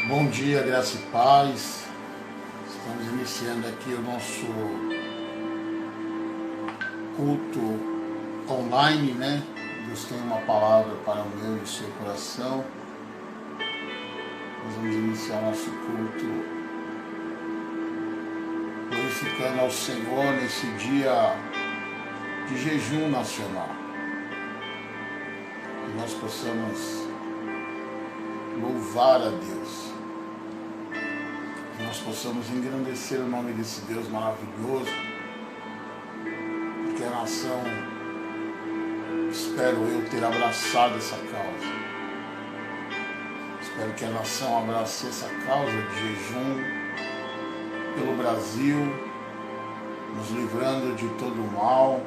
Bom dia, graça e paz. Estamos iniciando aqui o nosso culto online, né? Deus tem uma palavra para o meu e o seu coração. Nós vamos iniciar nosso culto glorificando ao Senhor nesse dia de jejum nacional. Que nós possamos louvar a Deus. Que nós possamos engrandecer o nome desse Deus maravilhoso. Porque a nação, espero eu, ter abraçado essa causa. Espero que a nação abrace essa causa de jejum pelo Brasil, nos livrando de todo o mal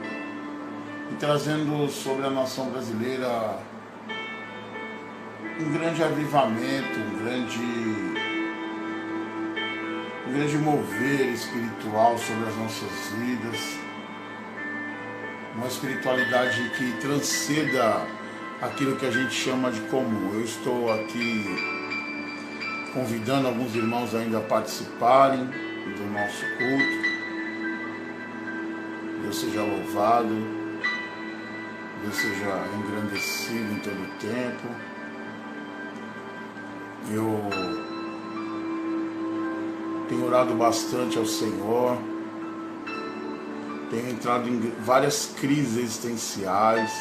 e trazendo sobre a nação brasileira um grande avivamento, um grande mover espiritual sobre as nossas vidas, uma espiritualidade que transcenda aquilo que a gente chama de comum. Eu estou aqui convidando alguns irmãos ainda a participarem do nosso culto. Deus seja louvado, Deus seja engrandecido em todo o tempo. Eu tenho orado bastante ao Senhor, tenho entrado em várias crises existenciais,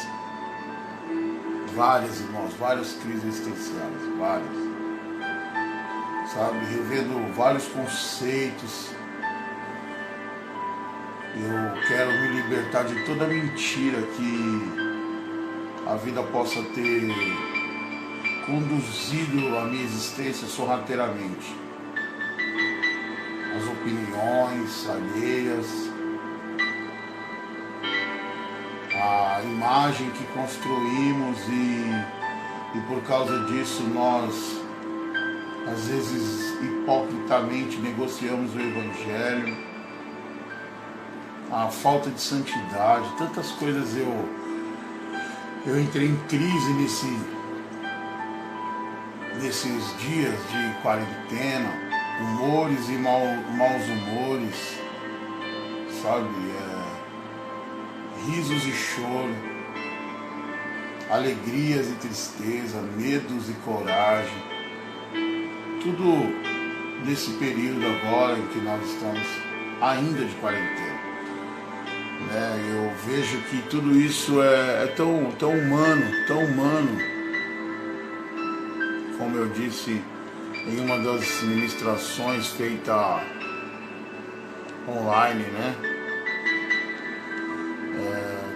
várias, irmãos, várias crises existenciais, várias, sabe, revendo vários conceitos. Eu quero me libertar de toda mentira que a vida possa ter conduzido a minha existência sorrateiramente. As opiniões alheias, a imagem que construímos e por causa disso nós, às vezes, hipocritamente negociamos o Evangelho, a falta de santidade, tantas coisas eu entrei em crise nesses dias de quarentena, humores e maus humores, sabe, risos e choro, alegrias e tristeza, medos e coragem, tudo nesse período agora em que nós estamos ainda de quarentena. Eu vejo que tudo isso é tão humano, como eu disse em uma das ministrações feita online, né?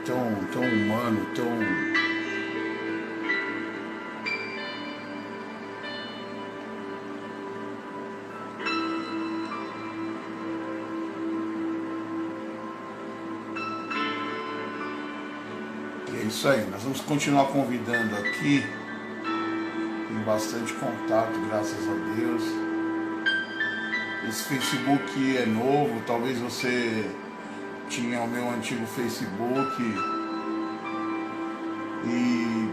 Tão humano, É isso aí, nós vamos continuar convidando aqui, tem bastante contato, graças a Deus. Esse Facebook é novo, talvez você tinha o meu antigo Facebook e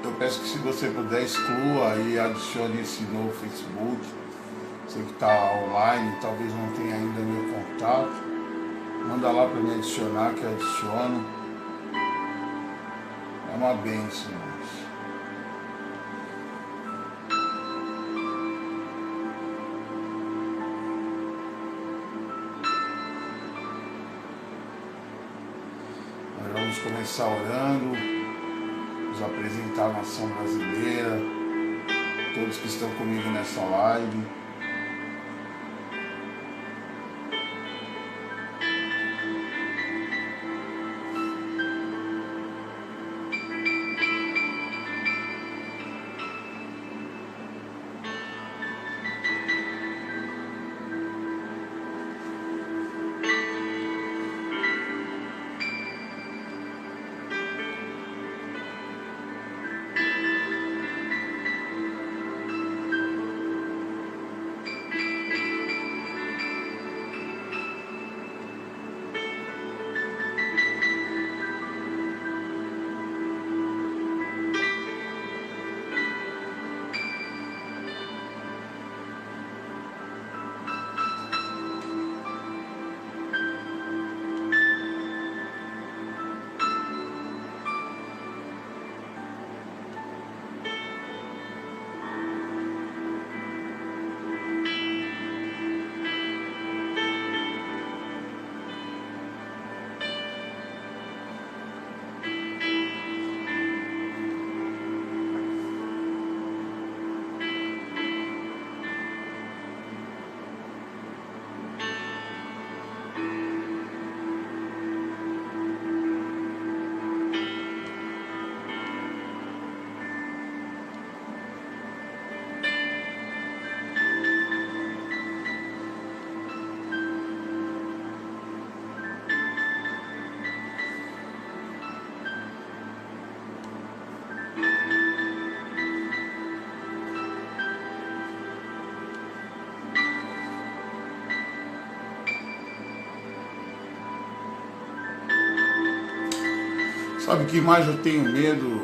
eu peço que, se você puder, exclua e adicione esse novo Facebook. Você que está online, talvez não tenha ainda meu contato, manda lá para me adicionar que eu adiciono. É uma bênção, irmãos. Nós vamos começar orando, nos apresentar a nação brasileira, todos que estão comigo nessa live. Sabe o que mais eu tenho medo?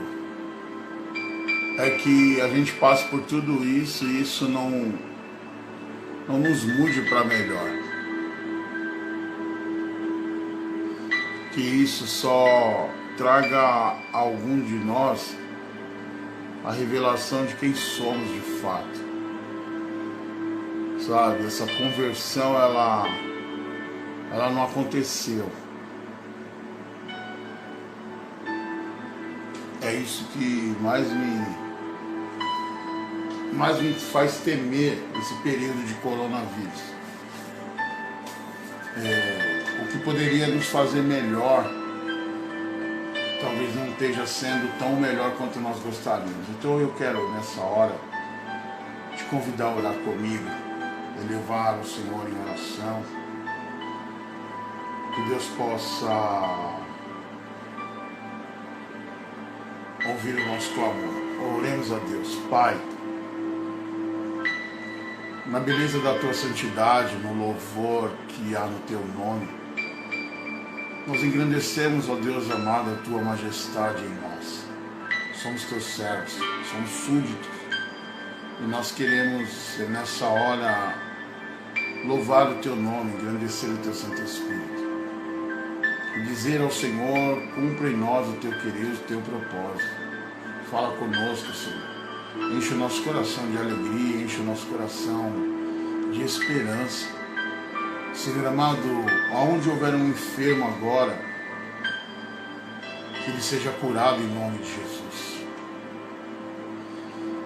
É que a gente passe por tudo isso e isso não nos mude para melhor. Que isso só traga a algum de nós a revelação de quem somos de fato. Sabe, essa conversão ela não aconteceu. É isso que mais me faz temer esse período de coronavírus. O que poderia nos fazer melhor talvez não esteja sendo tão melhor quanto nós gostaríamos. Então eu quero nessa hora te convidar a orar comigo, elevar o Senhor em oração, que Deus possa ouvir o nosso clamor. Oremos a Deus. Pai, na beleza da Tua santidade, no louvor que há no Teu nome, nós engrandecemos, ó Deus amado, a Tua majestade em nós. Somos Teus servos, somos súditos, e nós queremos, nessa hora, louvar o Teu nome, engrandecer o Teu Santo Espírito. E dizer ao Senhor, cumpra em nós o Teu querer, o Teu propósito. Fala conosco, Senhor. Enche o nosso coração de alegria, enche o nosso coração de esperança. Senhor amado, aonde houver um enfermo agora, que ele seja curado em nome de Jesus.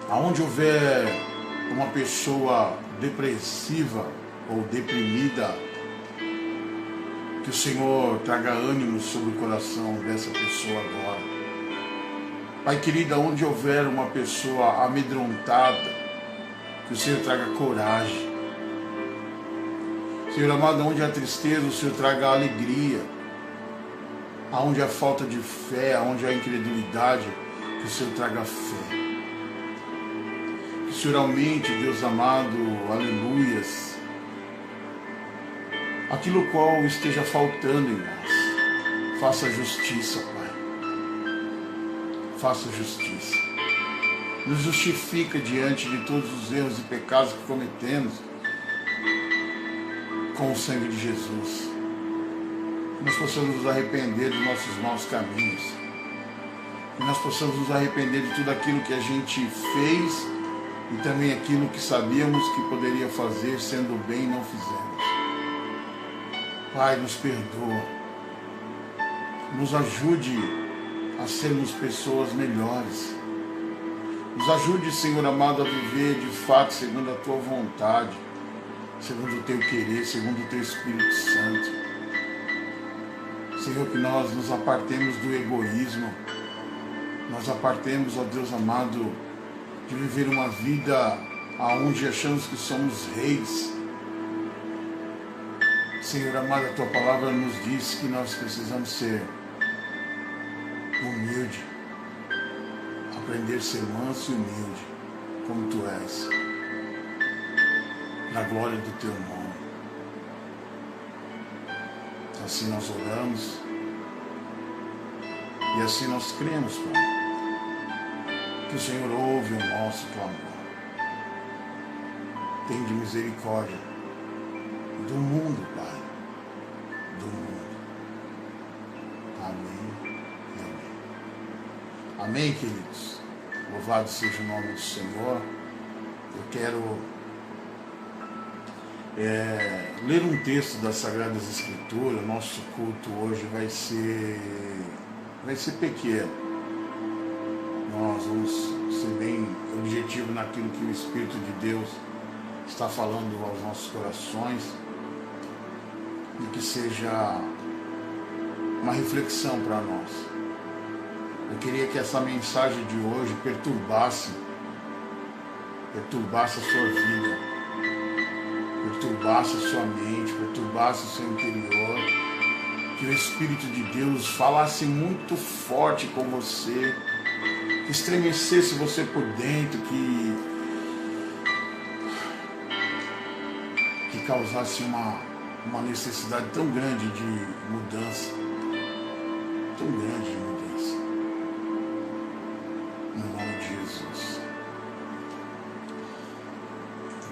Aonde houver uma pessoa depressiva ou deprimida, que o Senhor traga ânimo sobre o coração dessa pessoa agora. Pai querido, onde houver uma pessoa amedrontada, que o Senhor traga coragem. Senhor amado, onde há tristeza, o Senhor traga alegria. Aonde há falta de fé, aonde há incredulidade, que o Senhor traga fé. Que o Senhor aumente, Deus amado, aleluias, aquilo qual esteja faltando em nós. Faça justiça, Pai. Faça justiça. Nos justifica diante de todos os erros e pecados que cometemos com o sangue de Jesus. Que nós possamos nos arrepender dos nossos maus caminhos. Que nós possamos nos arrepender de tudo aquilo que a gente fez e também aquilo que sabíamos que poderia fazer, sendo bem, não fizemos. Pai, nos perdoa, nos ajude a sermos pessoas melhores, nos ajude, Senhor amado, a viver de fato segundo a Tua vontade, segundo o Teu querer, segundo o Teu Espírito Santo. Senhor, que nós nos apartemos do egoísmo, nós apartemos, ó Deus amado, de viver uma vida onde achamos que somos reis. Senhor amado, a Tua palavra nos diz que nós precisamos ser humilde, aprender a ser manso e humilde, como Tu és, na glória do Teu nome. Assim nós oramos e assim nós cremos, Pai, que o Senhor ouve o nosso clamor. Tende misericórdia do mundo, Pai, do mundo. Amém e amém. Amém, queridos. Louvado seja o nome do Senhor. Eu quero ler um texto das Sagradas Escrituras. Nosso culto hoje vai ser pequeno. Nós vamos ser bem objetivos naquilo que o Espírito de Deus está falando aos nossos corações, e que seja uma reflexão para nós. Eu queria que essa mensagem de hoje perturbasse a sua vida, perturbasse a sua mente, perturbasse o seu interior, que o Espírito de Deus falasse muito forte com você, que estremecesse você por dentro, que causasse uma necessidade tão grande de mudança, tão grande de mudança.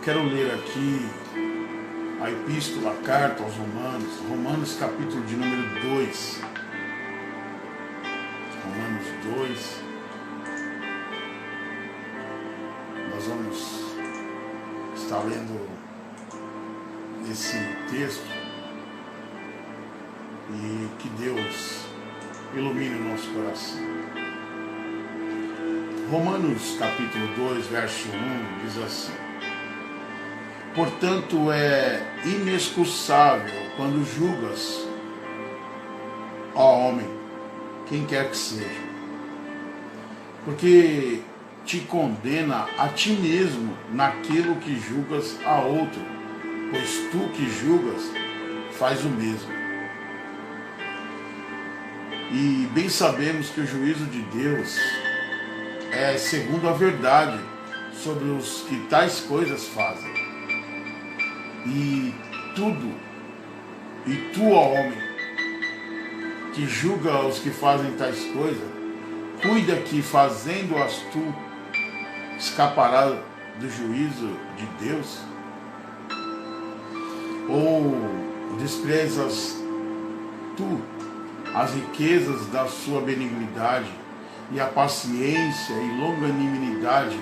Quero ler aqui a epístola, a carta aos Romanos, Romanos capítulo de número 2. Romanos 2. Nós vamos estar lendo esse texto e que Deus ilumine o nosso coração. Romanos capítulo 2, verso 1 diz assim: portanto é inexcusável quando julgas, ó homem, quem quer que seja, porque te condena a ti mesmo naquilo que julgas a outro, pois tu que julgas faz o mesmo. E bem sabemos que o juízo de Deus é segundo a verdade sobre os que tais coisas fazem. E tu, ó homem, que julga os que fazem tais coisas, cuida que fazendo-as tu escapará do juízo de Deus? Ou desprezas tu as riquezas da sua benignidade e a paciência e longanimidade,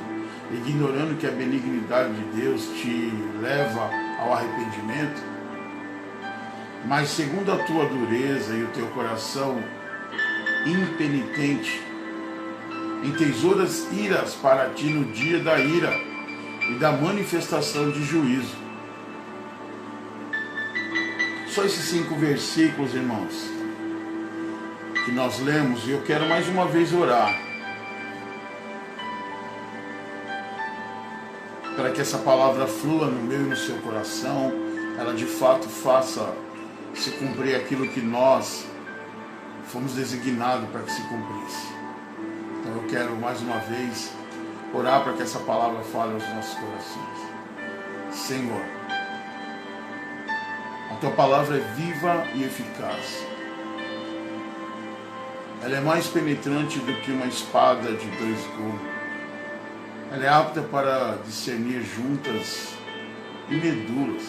ignorando que a benignidade de Deus te leva ao arrependimento? Mas segundo a tua dureza e o teu coração impenitente, entesouras iras para ti no dia da ira e da manifestação de juízo. Só esses 5 versículos, irmãos, que nós lemos, e eu quero mais uma vez orar para que essa palavra flua no meu e no seu coração, ela de fato faça se cumprir aquilo que nós fomos designados para que se cumprisse. Então eu quero mais uma vez orar para que essa palavra fale aos nossos corações. Senhor, a tua palavra é viva e eficaz. Ela é mais penetrante do que uma espada de 2 gumes. Ela é apta para discernir juntas e medulas.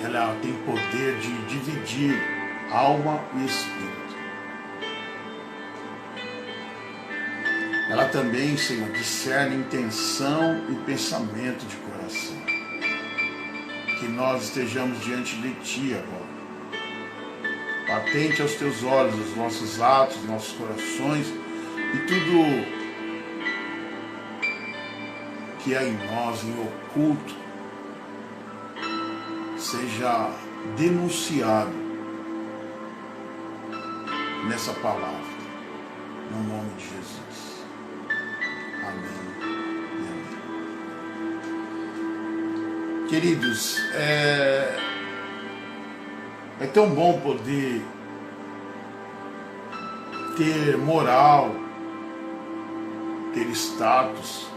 Ela tem poder de dividir alma e espírito. Ela também, Senhor, discerne intenção e pensamento de coração. Que nós estejamos diante de Ti agora. Patente aos Teus olhos os nossos atos, os nossos corações e tudo que há em nós, em oculto, seja denunciado nessa palavra, no nome de Jesus. Amém e amém. Queridos, é tão bom poder ter moral, ter status,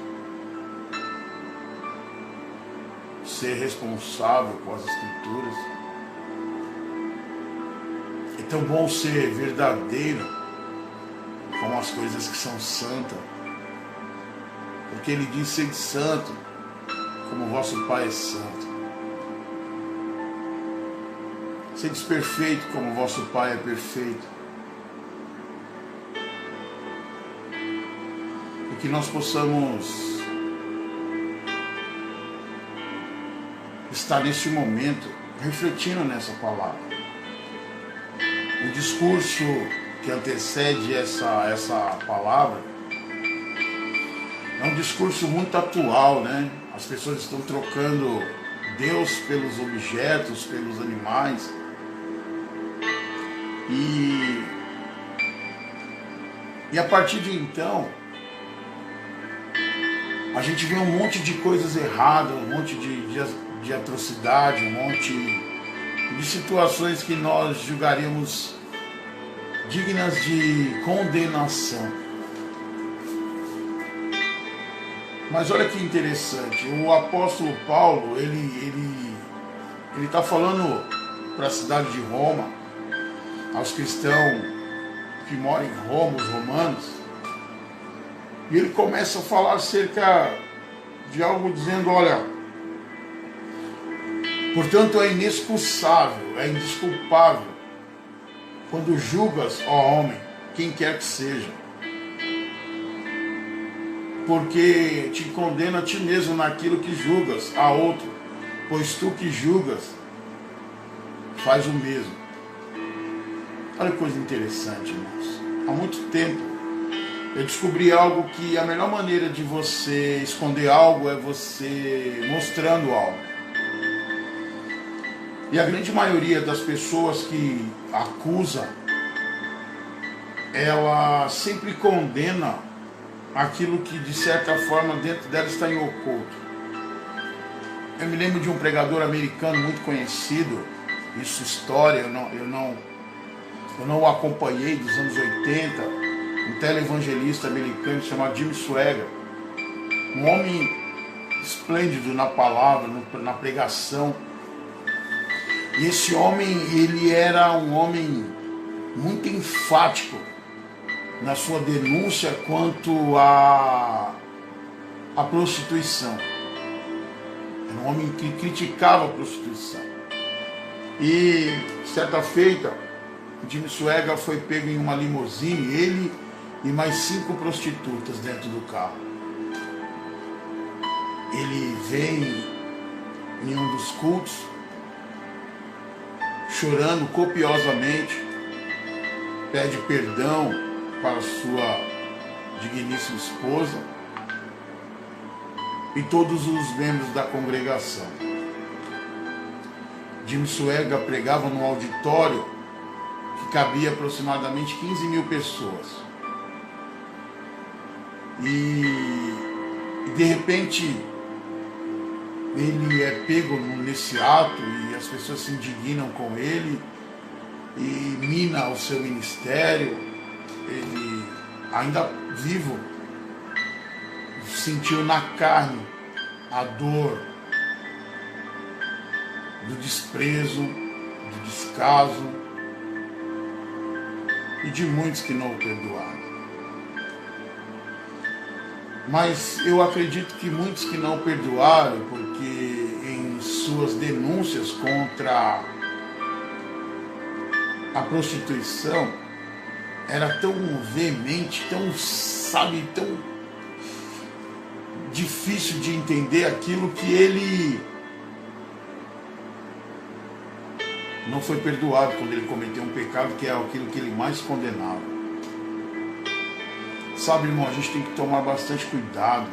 ser responsável com as Escrituras. É tão bom ser verdadeiro com as coisas que são santas, porque Ele diz: sede santo, como vosso Pai é santo. Sede perfeito, como vosso Pai é perfeito. E que nós possamos estar neste momento refletindo nessa palavra. O discurso que antecede essa palavra é um discurso muito atual, né? As pessoas estão trocando Deus pelos objetos, pelos animais. E a partir de então, a gente vê um monte de coisas erradas, um monte de atrocidade, um monte de situações que nós julgaríamos dignas de condenação. Mas olha que interessante, o apóstolo Paulo, ele está falando para a cidade de Roma, aos cristãos que moram em Roma, os romanos, e ele começa a falar acerca de algo dizendo, olha, portanto é inexcusável, é indesculpável, quando julgas, ó homem, quem quer que seja, porque te condena a ti mesmo naquilo que julgas a outro, pois tu que julgas, faz o mesmo. Olha que coisa interessante, irmãos. Há muito tempo eu descobri algo, que a melhor maneira de você esconder algo é você mostrando algo. E a grande maioria das pessoas que acusa, ela sempre condena aquilo que de certa forma dentro dela está em oculto. Eu me lembro de um pregador americano muito conhecido, isso história, eu não o acompanhei, dos anos 80, um televangelista americano chamado Jim Swaggart, um homem esplêndido na palavra, na pregação. E esse homem, ele era um homem muito enfático na sua denúncia quanto à prostituição. Era um homem que criticava a prostituição. E certa feita, Jim Swaggart foi pego em uma limusine, ele e mais 5 prostitutas dentro do carro. Ele vem em um dos cultos, chorando copiosamente, pede perdão para sua digníssima esposa e todos os membros da congregação. Jim Swaggart pregava num auditório que cabia aproximadamente 15 mil pessoas. E de repente ele é pego nesse ato e as pessoas se indignam com ele e mina o seu ministério. Ele, ainda vivo, sentiu na carne a dor do desprezo, do descaso e de muitos que não o perdoaram. Mas eu acredito que muitos que não o perdoaram, porque em suas denúncias contra a prostituição era tão veemente, tão difícil de entender aquilo, que ele não foi perdoado quando ele cometeu um pecado que é aquilo que ele mais condenava. Sabe, irmão, a gente tem que tomar bastante cuidado,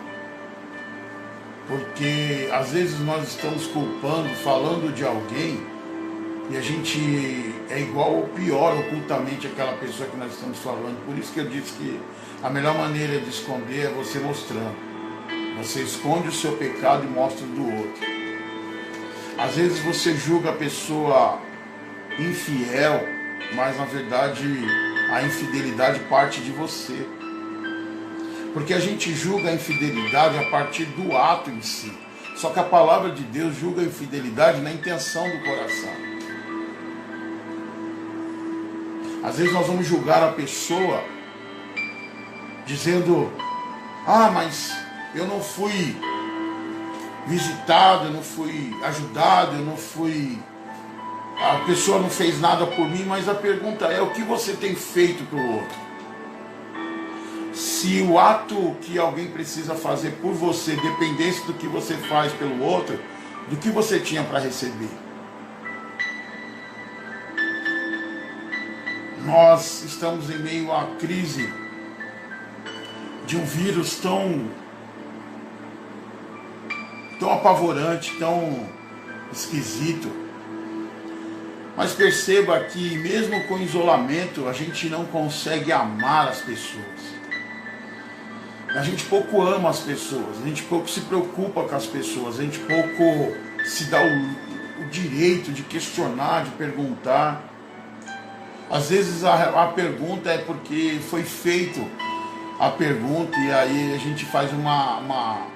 porque às vezes nós estamos culpando, falando de alguém, e a gente é igual ou pior ocultamente aquela pessoa que nós estamos falando. Por isso que eu disse que a melhor maneira de esconder é você mostrando. Você esconde o seu pecado e mostra do outro. Às vezes você julga a pessoa infiel, mas na verdade a infidelidade parte de você. Porque a gente julga a infidelidade a partir do ato em si. Só que a palavra de Deus julga a infidelidade na intenção do coração. Às vezes nós vamos julgar a pessoa dizendo: ah, mas eu não fui visitado, eu não fui ajudado, a pessoa não fez nada por mim. Mas a pergunta é: o que você tem feito para o outro? Se o ato que alguém precisa fazer por você dependesse do que você faz pelo outro, do que você tinha para receber? Nós estamos em meio à crise de um vírus tão apavorante, tão esquisito. Mas perceba que mesmo com isolamento, a gente não consegue amar as pessoas. A gente pouco ama as pessoas, a gente pouco se preocupa com as pessoas, a gente pouco se dá o direito de questionar, de perguntar. Às vezes a pergunta é porque foi feito a pergunta e aí a gente faz uma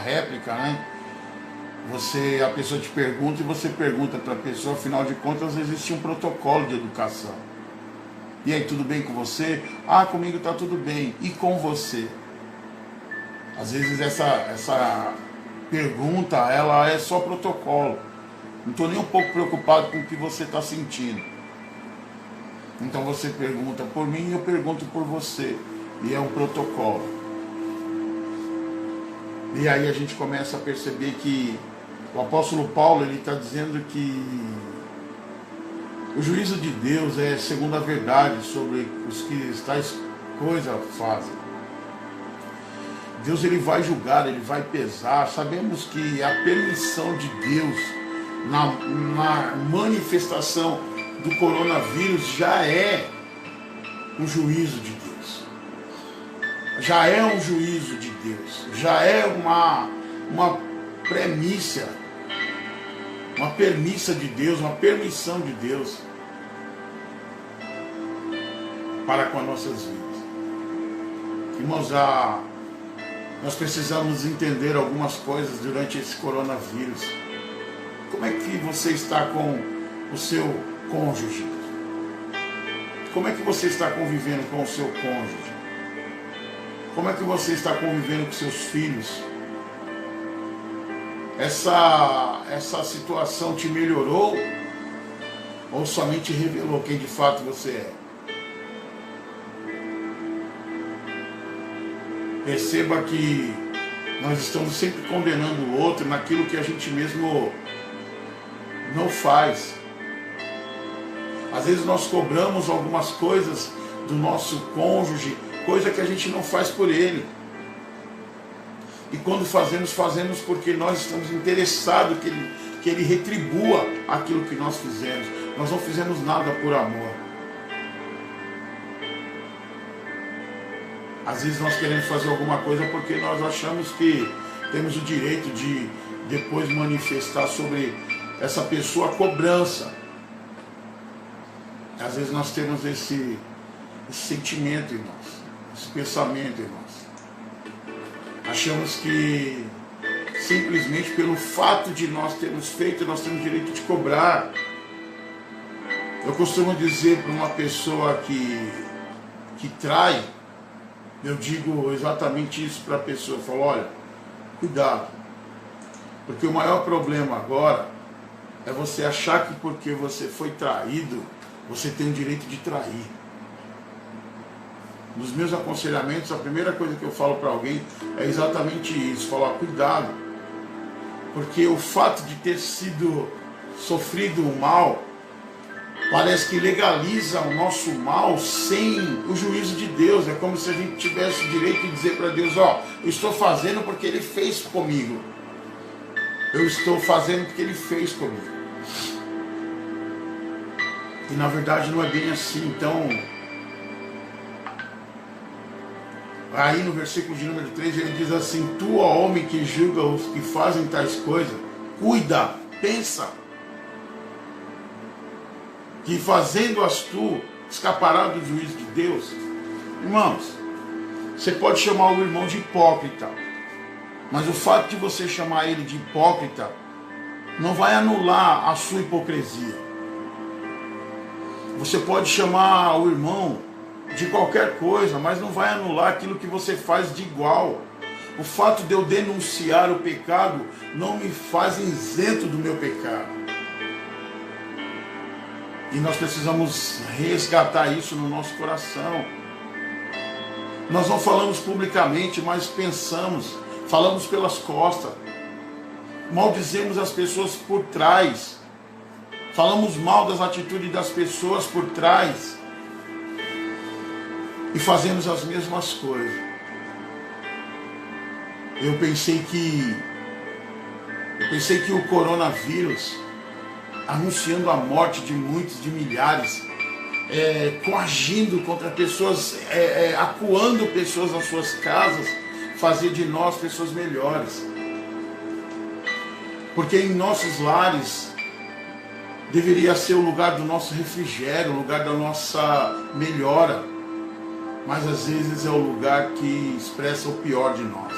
réplica, né? A pessoa te pergunta e você pergunta para a pessoa. Afinal de contas, existe um protocolo de educação. E aí, tudo bem com você? Ah, comigo está tudo bem. E com você? Às vezes essa pergunta, ela é só protocolo. Não estou nem um pouco preocupado com o que você está sentindo. Então você pergunta por mim e eu pergunto por você. E é um protocolo. E aí a gente começa a perceber que o apóstolo Paulo, ele está dizendo que o juízo de Deus é segundo a verdade sobre os que tais coisas fazem. Deus, ele vai julgar, ele vai pesar. Sabemos que a permissão de Deus na manifestação do coronavírus já é um juízo de Deus. Já é um juízo de Deus. Já é uma premissa, uma permissa de Deus, uma permissão de Deus para com as nossas vidas. Irmãos, nós precisamos entender algumas coisas durante esse coronavírus. Como é que você está com o seu cônjuge? Como é que você está convivendo com o seu cônjuge? Como é que você está convivendo com seus filhos? Essa situação te melhorou ou somente revelou quem de fato você é? Perceba que nós estamos sempre condenando o outro naquilo que a gente mesmo não faz. Às vezes nós cobramos algumas coisas do nosso cônjuge, coisa que a gente não faz por ele. E quando fazemos porque nós estamos interessados que ele retribua aquilo que nós fizemos. Nós não fizemos nada por amor. Às vezes nós queremos fazer alguma coisa porque nós achamos que temos o direito de depois manifestar sobre essa pessoa a cobrança. Às vezes nós temos esse sentimento em nós, esse pensamento em nós. Achamos que simplesmente pelo fato de nós termos feito, nós temos o direito de cobrar. Eu costumo dizer para uma pessoa que trai, eu digo exatamente isso para a pessoa. Eu falo, olha, cuidado. Porque o maior problema agora é você achar que porque você foi traído, você tem o direito de trair. Nos meus aconselhamentos, a primeira coisa que eu falo para alguém é exatamente isso. Falar, cuidado. Porque o fato de ter sido sofrido o mal, parece que legaliza o nosso mal sem o juízo de Deus. É como se a gente tivesse o direito de dizer para Deus, ó, eu estou fazendo porque Ele fez comigo. Eu estou fazendo porque Ele fez comigo. E na verdade não é bem assim. Então, aí no versículo de número 3 ele diz assim, tu, ó homem que julga os que fazem tais coisas, cuida, pensa, que fazendo-as tu, escapará do juízo de Deus. Irmãos, você pode chamar o irmão de hipócrita, mas o fato de você chamar ele de hipócrita não vai anular a sua hipocrisia. Você pode chamar o irmão de qualquer coisa, mas não vai anular aquilo que você faz de igual. O fato de eu denunciar o pecado não me faz isento do meu pecado. E nós precisamos resgatar isso no nosso coração. Nós não falamos publicamente, mas pensamos, falamos pelas costas, maldizemos as pessoas por trás, falamos mal das atitudes das pessoas por trás e fazemos as mesmas coisas. Eu pensei que o coronavírus, anunciando a morte de muitos, de milhares, coagindo contra pessoas, acuando pessoas nas suas casas, fazer de nós pessoas melhores. Porque em nossos lares deveria ser o lugar do nosso refrigério, o lugar da nossa melhora. Mas às vezes é o lugar que expressa o pior de nós.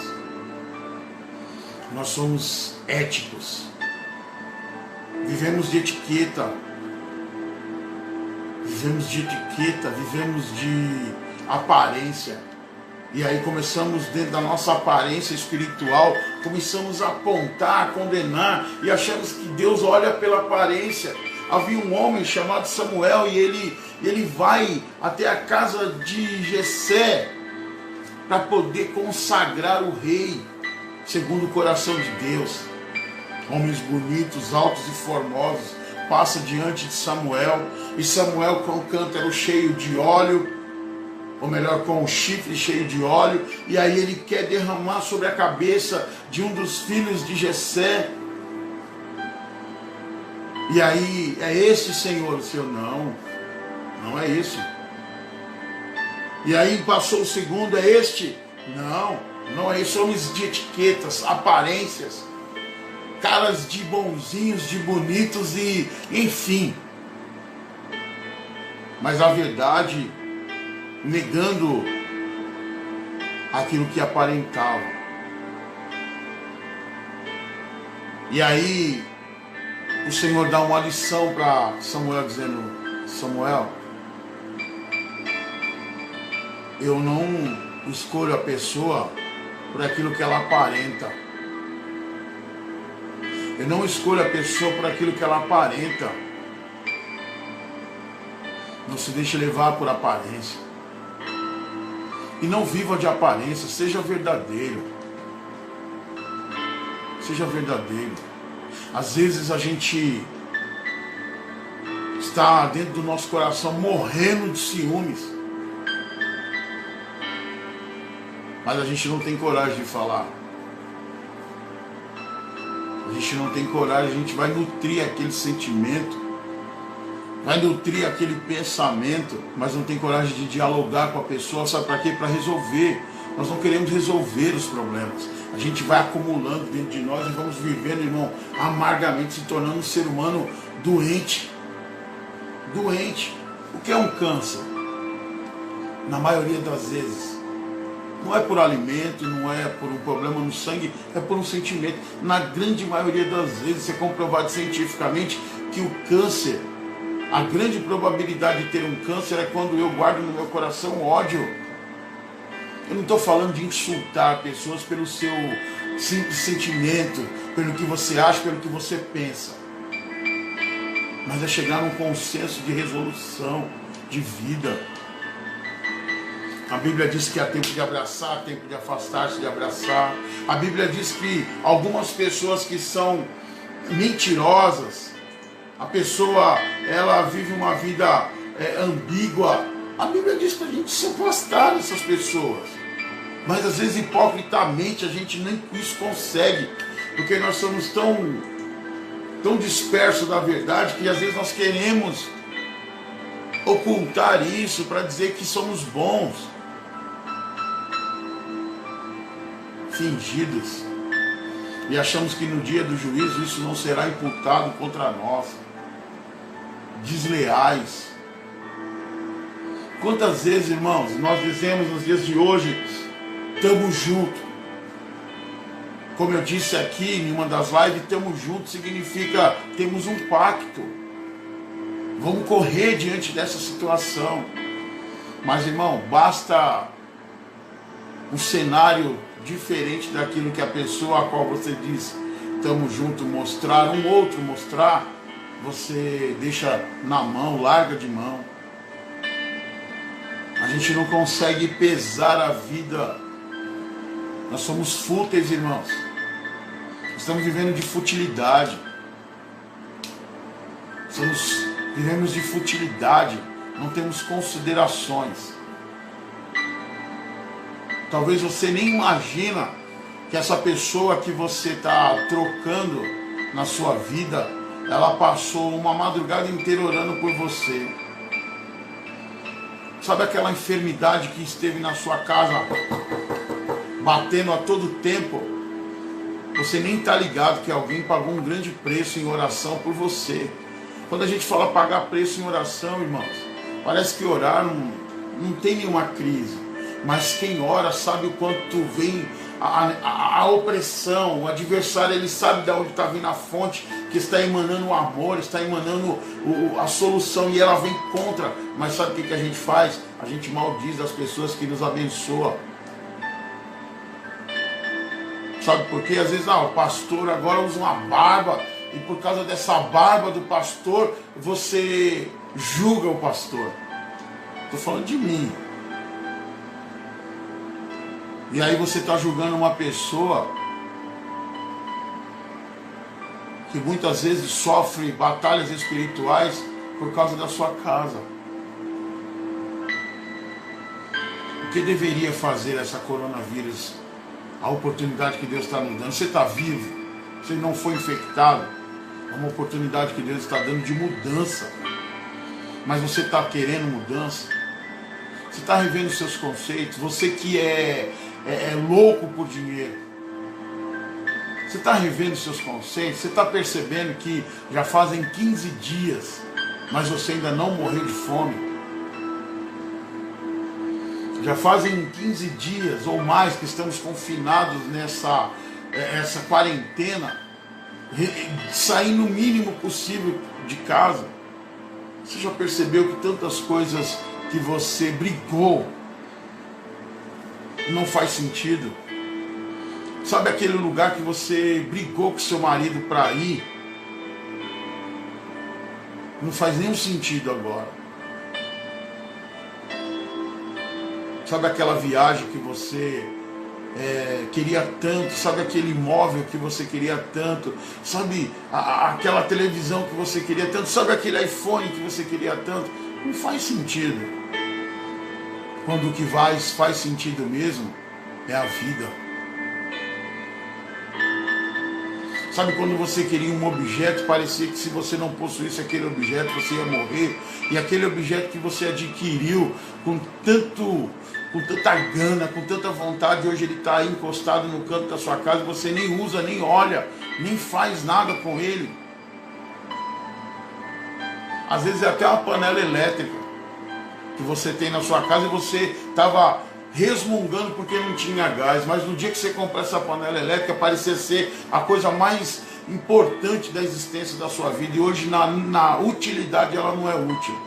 Nós somos éticos. Vivemos de etiqueta. Vivemos de aparência. E aí começamos, dentro da nossa aparência espiritual, começamos a apontar, a condenar, e achamos que Deus olha pela aparência. Havia um homem chamado Samuel, e ele vai até a casa de Jessé para poder consagrar o rei, segundo o coração de Deus. Homens bonitos, altos e formosos, passa diante de Samuel, e Samuel com o cântaro cheio de óleo, ou melhor, com o chifre cheio de óleo, e aí ele quer derramar sobre a cabeça de um dos filhos de Jessé. E aí, é esse, Senhor? O Senhor, não é esse. E aí passou o segundo, é este? Não é esse. Homens de etiquetas, aparências, caras de bonzinhos, de bonitos e enfim. Mas a verdade, negando aquilo que aparentava. E aí o Senhor dá uma lição para Samuel, dizendo: Samuel, eu não escolho a pessoa por aquilo que ela aparenta. Eu não escolho a pessoa por aquilo que ela aparenta. Não se deixe levar por aparência. E não viva de aparência, seja verdadeiro. Seja verdadeiro. Às vezes a gente está dentro do nosso coração morrendo de ciúmes, mas a gente não tem coragem de falar. A gente não tem coragem, a gente vai nutrir aquele sentimento, vai nutrir aquele pensamento, mas não tem coragem de dialogar com a pessoa. Sabe para quê? Para resolver. Nós não queremos resolver os problemas. A gente vai acumulando dentro de nós e vamos vivendo, irmão, amargamente, se tornando um ser humano doente. Doente. O que é um câncer? Na maioria das vezes, não é por alimento, não é por um problema no sangue, é por um sentimento. Na grande maioria das vezes, é comprovado cientificamente que o câncer, a grande probabilidade de ter um câncer é quando eu guardo no meu coração ódio. Eu não estou falando de insultar pessoas pelo seu simples sentimento, pelo que você acha, pelo que você pensa. Mas é chegar num consenso de resolução, de vida. A Bíblia diz que há tempo de abraçar, há tempo de afastar-se de abraçar. A Bíblia diz que algumas pessoas que são mentirosas, a pessoa, ela vive uma vida ambígua. A Bíblia diz para a gente se afastar dessas pessoas. Mas às vezes hipocritamente a gente nem isso consegue. Porque nós somos tão dispersos da verdade que às vezes nós queremos ocultar isso para dizer que somos bons. Fingidos. E achamos que no dia do juízo isso não será imputado contra nós. Desleais. Quantas vezes, irmãos, nós dizemos nos dias de hoje, estamos juntos. Como eu disse aqui em uma das lives, estamos juntos significa temos um pacto. Vamos correr diante dessa situação. Mas, irmão, basta um cenário diferente daquilo que a pessoa a qual você diz estamos juntos mostrar, um outro mostrar, você deixa na mão, larga de mão. A gente não consegue pesar a vida. Nós somos fúteis, irmãos. Estamos vivendo de futilidade. Vivemos de futilidade. Não temos considerações. Talvez você nem imagina que essa pessoa que você está trocando na sua vida, ela passou uma madrugada inteira orando por você. Sabe aquela enfermidade que esteve na sua casa, batendo a todo tempo? Você nem está ligado que alguém pagou um grande preço em oração por você. Quando a gente fala pagar preço em oração, irmãos, parece que orar não tem nenhuma crise. Mas quem ora sabe o quanto vem a opressão, o adversário, ele sabe de onde está vindo a fonte, que está emanando o amor, está emanando a solução, e ela vem contra. Mas sabe o que a gente faz? A gente maldiz as pessoas que nos abençoam. Sabe por quê? Às vezes, o pastor agora usa uma barba e por causa dessa barba do pastor, você julga o pastor. Estou falando de mim. E aí você está julgando uma pessoa que muitas vezes sofre batalhas espirituais por causa da sua casa. O que deveria fazer essa coronavírus? A oportunidade que Deus está nos dando. Você está vivo, você não foi infectado. É uma oportunidade que Deus está dando de mudança. Mas você está querendo mudança? Você está revendo seus conceitos? Você que é louco por dinheiro. Você está revendo seus conceitos? Você está percebendo que já fazem 15 dias, mas você ainda não morreu de fome? Já fazem 15 dias ou mais que estamos confinados nessa essa quarentena, saindo o mínimo possível de casa. Você já percebeu que tantas coisas que você brigou não faz sentido? Sabe aquele lugar que você brigou com seu marido para ir? Não faz nenhum sentido agora. Sabe aquela viagem que você queria tanto? Sabe aquele imóvel que você queria tanto? Sabe aquela televisão que você queria tanto? Sabe aquele iPhone que você queria tanto? Não faz sentido. Quando o que faz sentido mesmo é a vida. Sabe quando você queria um objeto, parecia que se você não possuísse aquele objeto, você ia morrer. E aquele objeto que você adquiriu com tanta gana, com tanta vontade, hoje ele está aí encostado no canto da sua casa, você nem usa, nem olha, nem faz nada com ele. Às vezes é até uma panela elétrica que você tem na sua casa e você estava resmungando porque não tinha gás, mas no dia que você comprar essa panela elétrica parecia ser a coisa mais importante da existência da sua vida, e hoje na utilidade ela não é útil.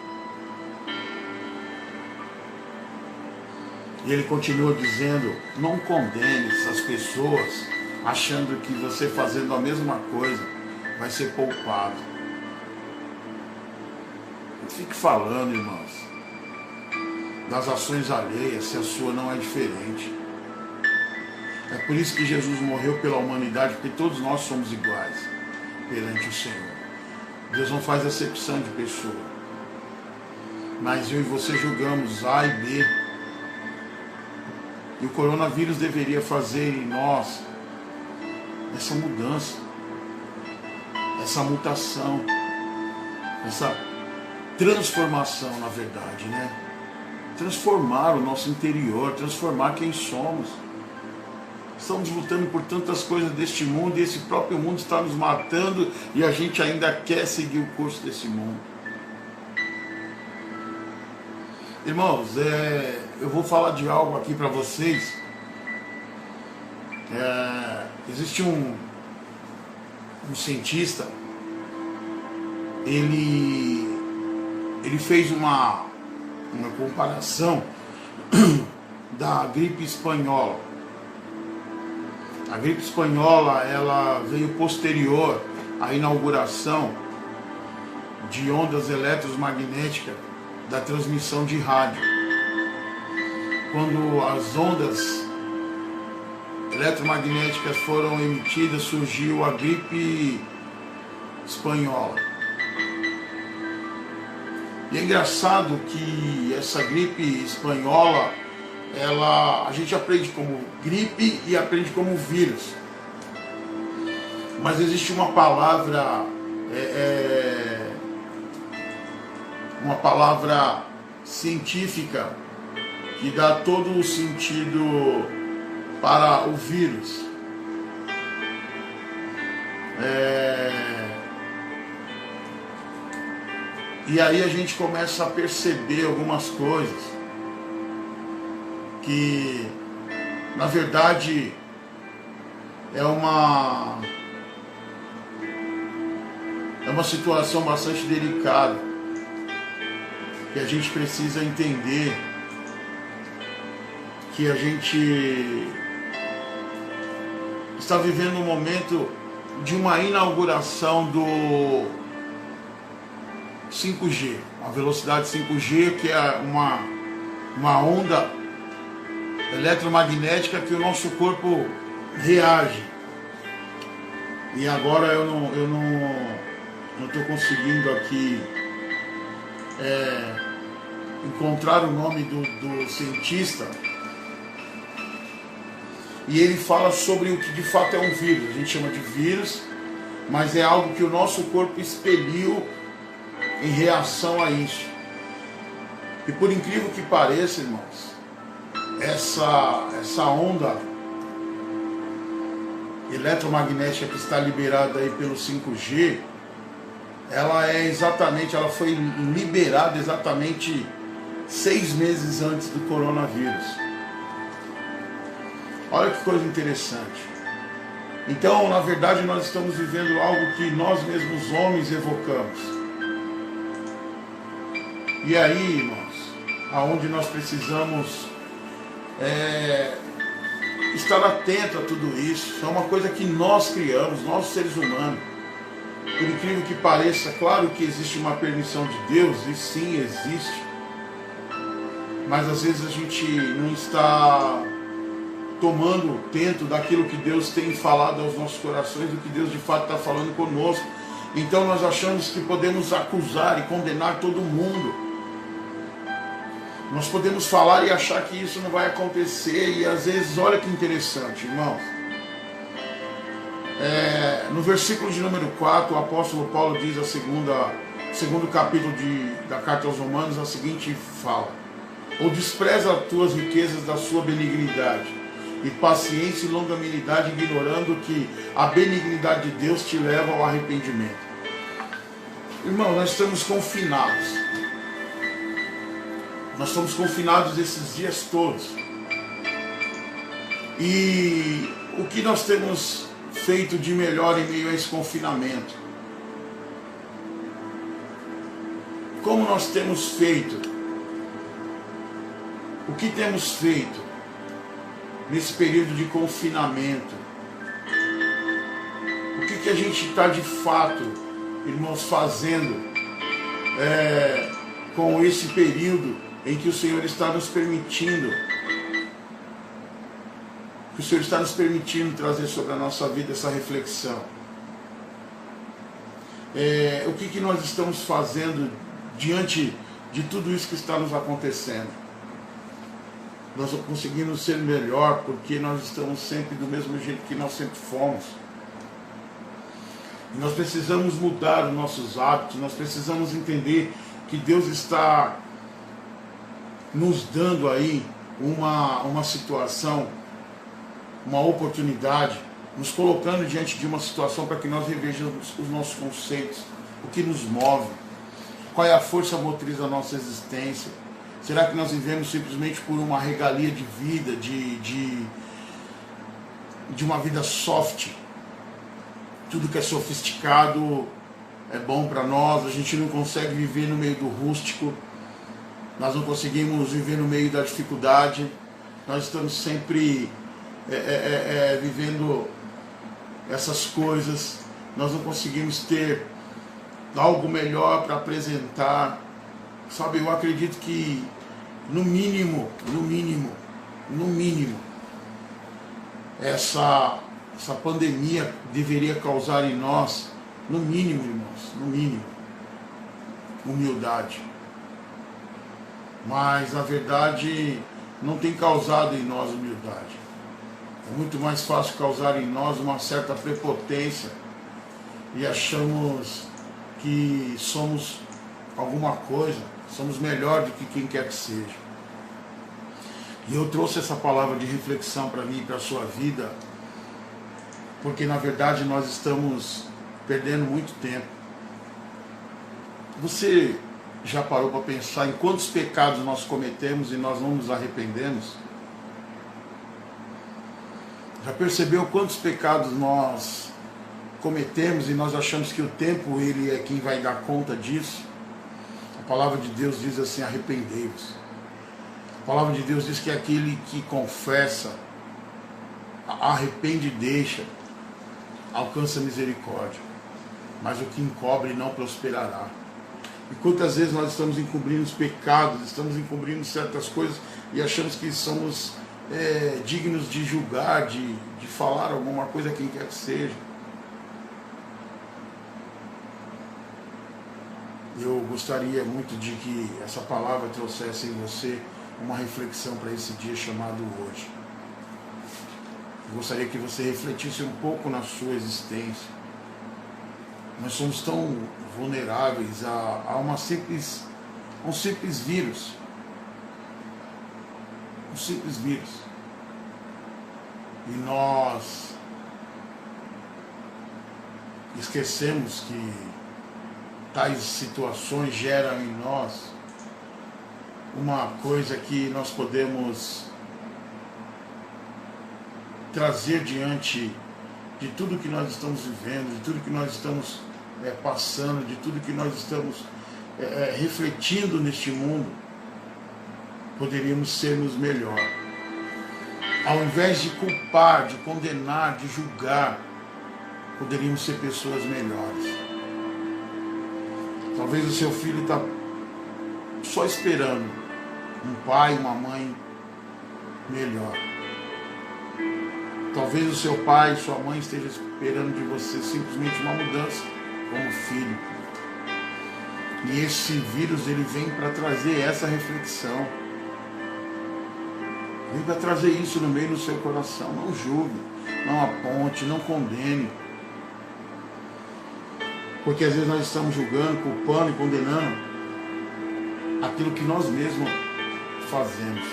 E ele continua dizendo: não condene essas pessoas achando que você fazendo a mesma coisa vai ser poupado. Não fique falando, irmãos, das ações alheias, se a sua não é diferente. É por isso que Jesus morreu pela humanidade, porque todos nós somos iguais perante o Senhor. Deus não faz acepção de pessoa. Mas eu e você julgamos A e B. E o coronavírus deveria fazer em nós essa mudança, essa mutação, essa transformação, na verdade, né? Transformar o nosso interior, transformar quem somos. Estamos lutando por tantas coisas deste mundo e esse próprio mundo está nos matando e a gente ainda quer seguir o curso desse mundo. Irmãos, eu vou falar de algo aqui para vocês. Existe um cientista, ele fez uma comparação da gripe espanhola. A gripe espanhola, ela veio posterior à inauguração de ondas eletromagnéticas da transmissão de rádio. Quando as ondas eletromagnéticas foram emitidas, surgiu a gripe espanhola. E é engraçado que essa gripe espanhola, a gente aprende como gripe e aprende como vírus. Mas existe uma palavra, uma palavra científica que dá todo o sentido para o vírus. E aí a gente começa a perceber algumas coisas que, na verdade, é uma situação bastante delicada, que a gente precisa entender que a gente está vivendo um momento de uma inauguração do 5G, a velocidade 5G, que é uma onda eletromagnética que o nosso corpo reage. E agora eu não estou conseguindo aqui encontrar o nome do cientista. E ele fala sobre o que de fato é um vírus. A gente chama de vírus, mas é algo que o nosso corpo expeliu em reação a isso. E por incrível que pareça, irmãos, essa onda eletromagnética que está liberada aí pelo 5G, ela foi liberada exatamente 6 meses antes do coronavírus. Olha que coisa interessante. Então, na verdade, nós estamos vivendo algo que nós mesmos homens evocamos. E aí, irmãos, aonde nós precisamos estar atento a tudo isso. É uma coisa que nós criamos, nós seres humanos. Por incrível que pareça, claro que existe uma permissão de Deus, e sim, existe. Mas às vezes a gente não está tomando tento daquilo que Deus tem falado aos nossos corações, do que Deus de fato está falando conosco. Então nós achamos que podemos acusar e condenar todo mundo. Nós podemos falar e achar que isso não vai acontecer, e às vezes, olha que interessante, irmãos. No versículo de número 4, o apóstolo Paulo diz, segundo capítulo da carta aos Romanos, a seguinte fala: ou despreza as tuas riquezas da sua benignidade e paciência e longanimidade, ignorando que a benignidade de Deus te leva ao arrependimento. Irmão, nós estamos confinados. Nós estamos confinados esses dias todos. E o que nós temos feito de melhor em meio a esse confinamento? Como nós temos feito? O que temos feito nesse período de confinamento? O que a gente está de fato, irmãos, fazendo com esse período em que o Senhor está nos permitindo, trazer sobre a nossa vida essa reflexão? O que nós estamos fazendo diante de tudo isso que está nos acontecendo? Nós não conseguimos ser melhor porque nós estamos sempre do mesmo jeito que nós sempre fomos. E nós precisamos mudar os nossos hábitos, nós precisamos entender que Deus está nos dando aí uma situação, uma oportunidade, nos colocando diante de uma situação para que nós revejamos os nossos conceitos, o que nos move, qual é a força motriz da nossa existência. Será que nós vivemos simplesmente por uma regalia de vida, de uma vida soft? Tudo que é sofisticado é bom para nós, a gente não consegue viver no meio do rústico, nós não conseguimos viver no meio da dificuldade, nós estamos sempre vivendo essas coisas, nós não conseguimos ter algo melhor para apresentar. Sabe, eu acredito que no mínimo, essa pandemia deveria causar em nós, no mínimo, irmãos, humildade. Mas na verdade não tem causado em nós humildade. É muito mais fácil causar em nós uma certa prepotência e achamos que somos alguma coisa, somos melhor do que quem quer que seja. E eu trouxe essa palavra de reflexão para mim e para a sua vida, porque na verdade nós estamos perdendo muito tempo. Você já parou para pensar em quantos pecados nós cometemos e nós não nos arrependemos? Já percebeu quantos pecados nós cometemos e nós achamos que o tempo ele é quem vai dar conta disso? A palavra de Deus diz assim: arrependei-vos. A palavra de Deus diz que aquele que confessa, arrepende e deixa, alcança misericórdia, mas o que encobre não prosperará. E quantas vezes nós estamos encobrindo os pecados, estamos encobrindo certas coisas e achamos que somos dignos de julgar, de falar alguma coisa a quem quer que seja. Eu gostaria muito de que essa palavra trouxesse em você uma reflexão para esse dia chamado hoje. Eu gostaria que você refletisse um pouco na sua existência. Nós somos tão vulneráveis a um simples vírus. Um simples vírus. E nós esquecemos que tais situações geram em nós uma coisa que nós podemos trazer diante de tudo que nós estamos vivendo, de tudo que nós estamos passando, de tudo que nós estamos refletindo neste mundo. Poderíamos sermos melhor. Ao invés de culpar, de condenar, de julgar, poderíamos ser pessoas melhores. Talvez o seu filho está só esperando um pai, uma mãe melhor. Talvez o seu pai, sua mãe esteja esperando de você simplesmente uma mudança como filho. E esse vírus ele vem para trazer essa reflexão. Vem para trazer isso no meio do seu coração. Não julgue, não aponte, não condene. Porque às vezes nós estamos julgando, culpando e condenando aquilo que nós mesmos fazemos.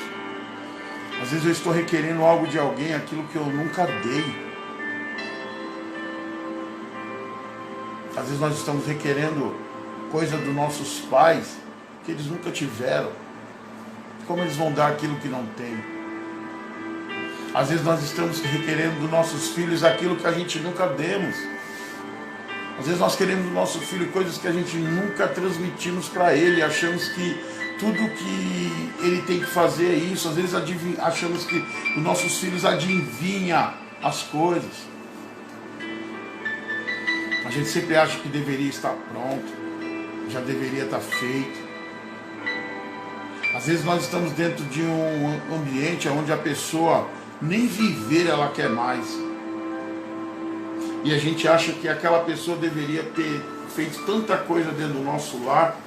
Às vezes eu estou requerendo algo de alguém, aquilo que eu nunca dei. Às vezes nós estamos requerendo coisa dos nossos pais que eles nunca tiveram. Como eles vão dar aquilo que não tem? Às vezes nós estamos requerendo dos nossos filhos aquilo que a gente nunca demos. Às vezes nós queremos do nosso filho coisas que a gente nunca transmitimos para ele. Achamos que tudo que ele tem que fazer é isso. Às vezes achamos que os nossos filhos adivinham as coisas. A gente sempre acha que deveria estar pronto, já deveria estar feito. Às vezes nós estamos dentro de um ambiente onde a pessoa nem viver ela quer mais. E a gente acha que aquela pessoa deveria ter feito tanta coisa dentro do nosso lar.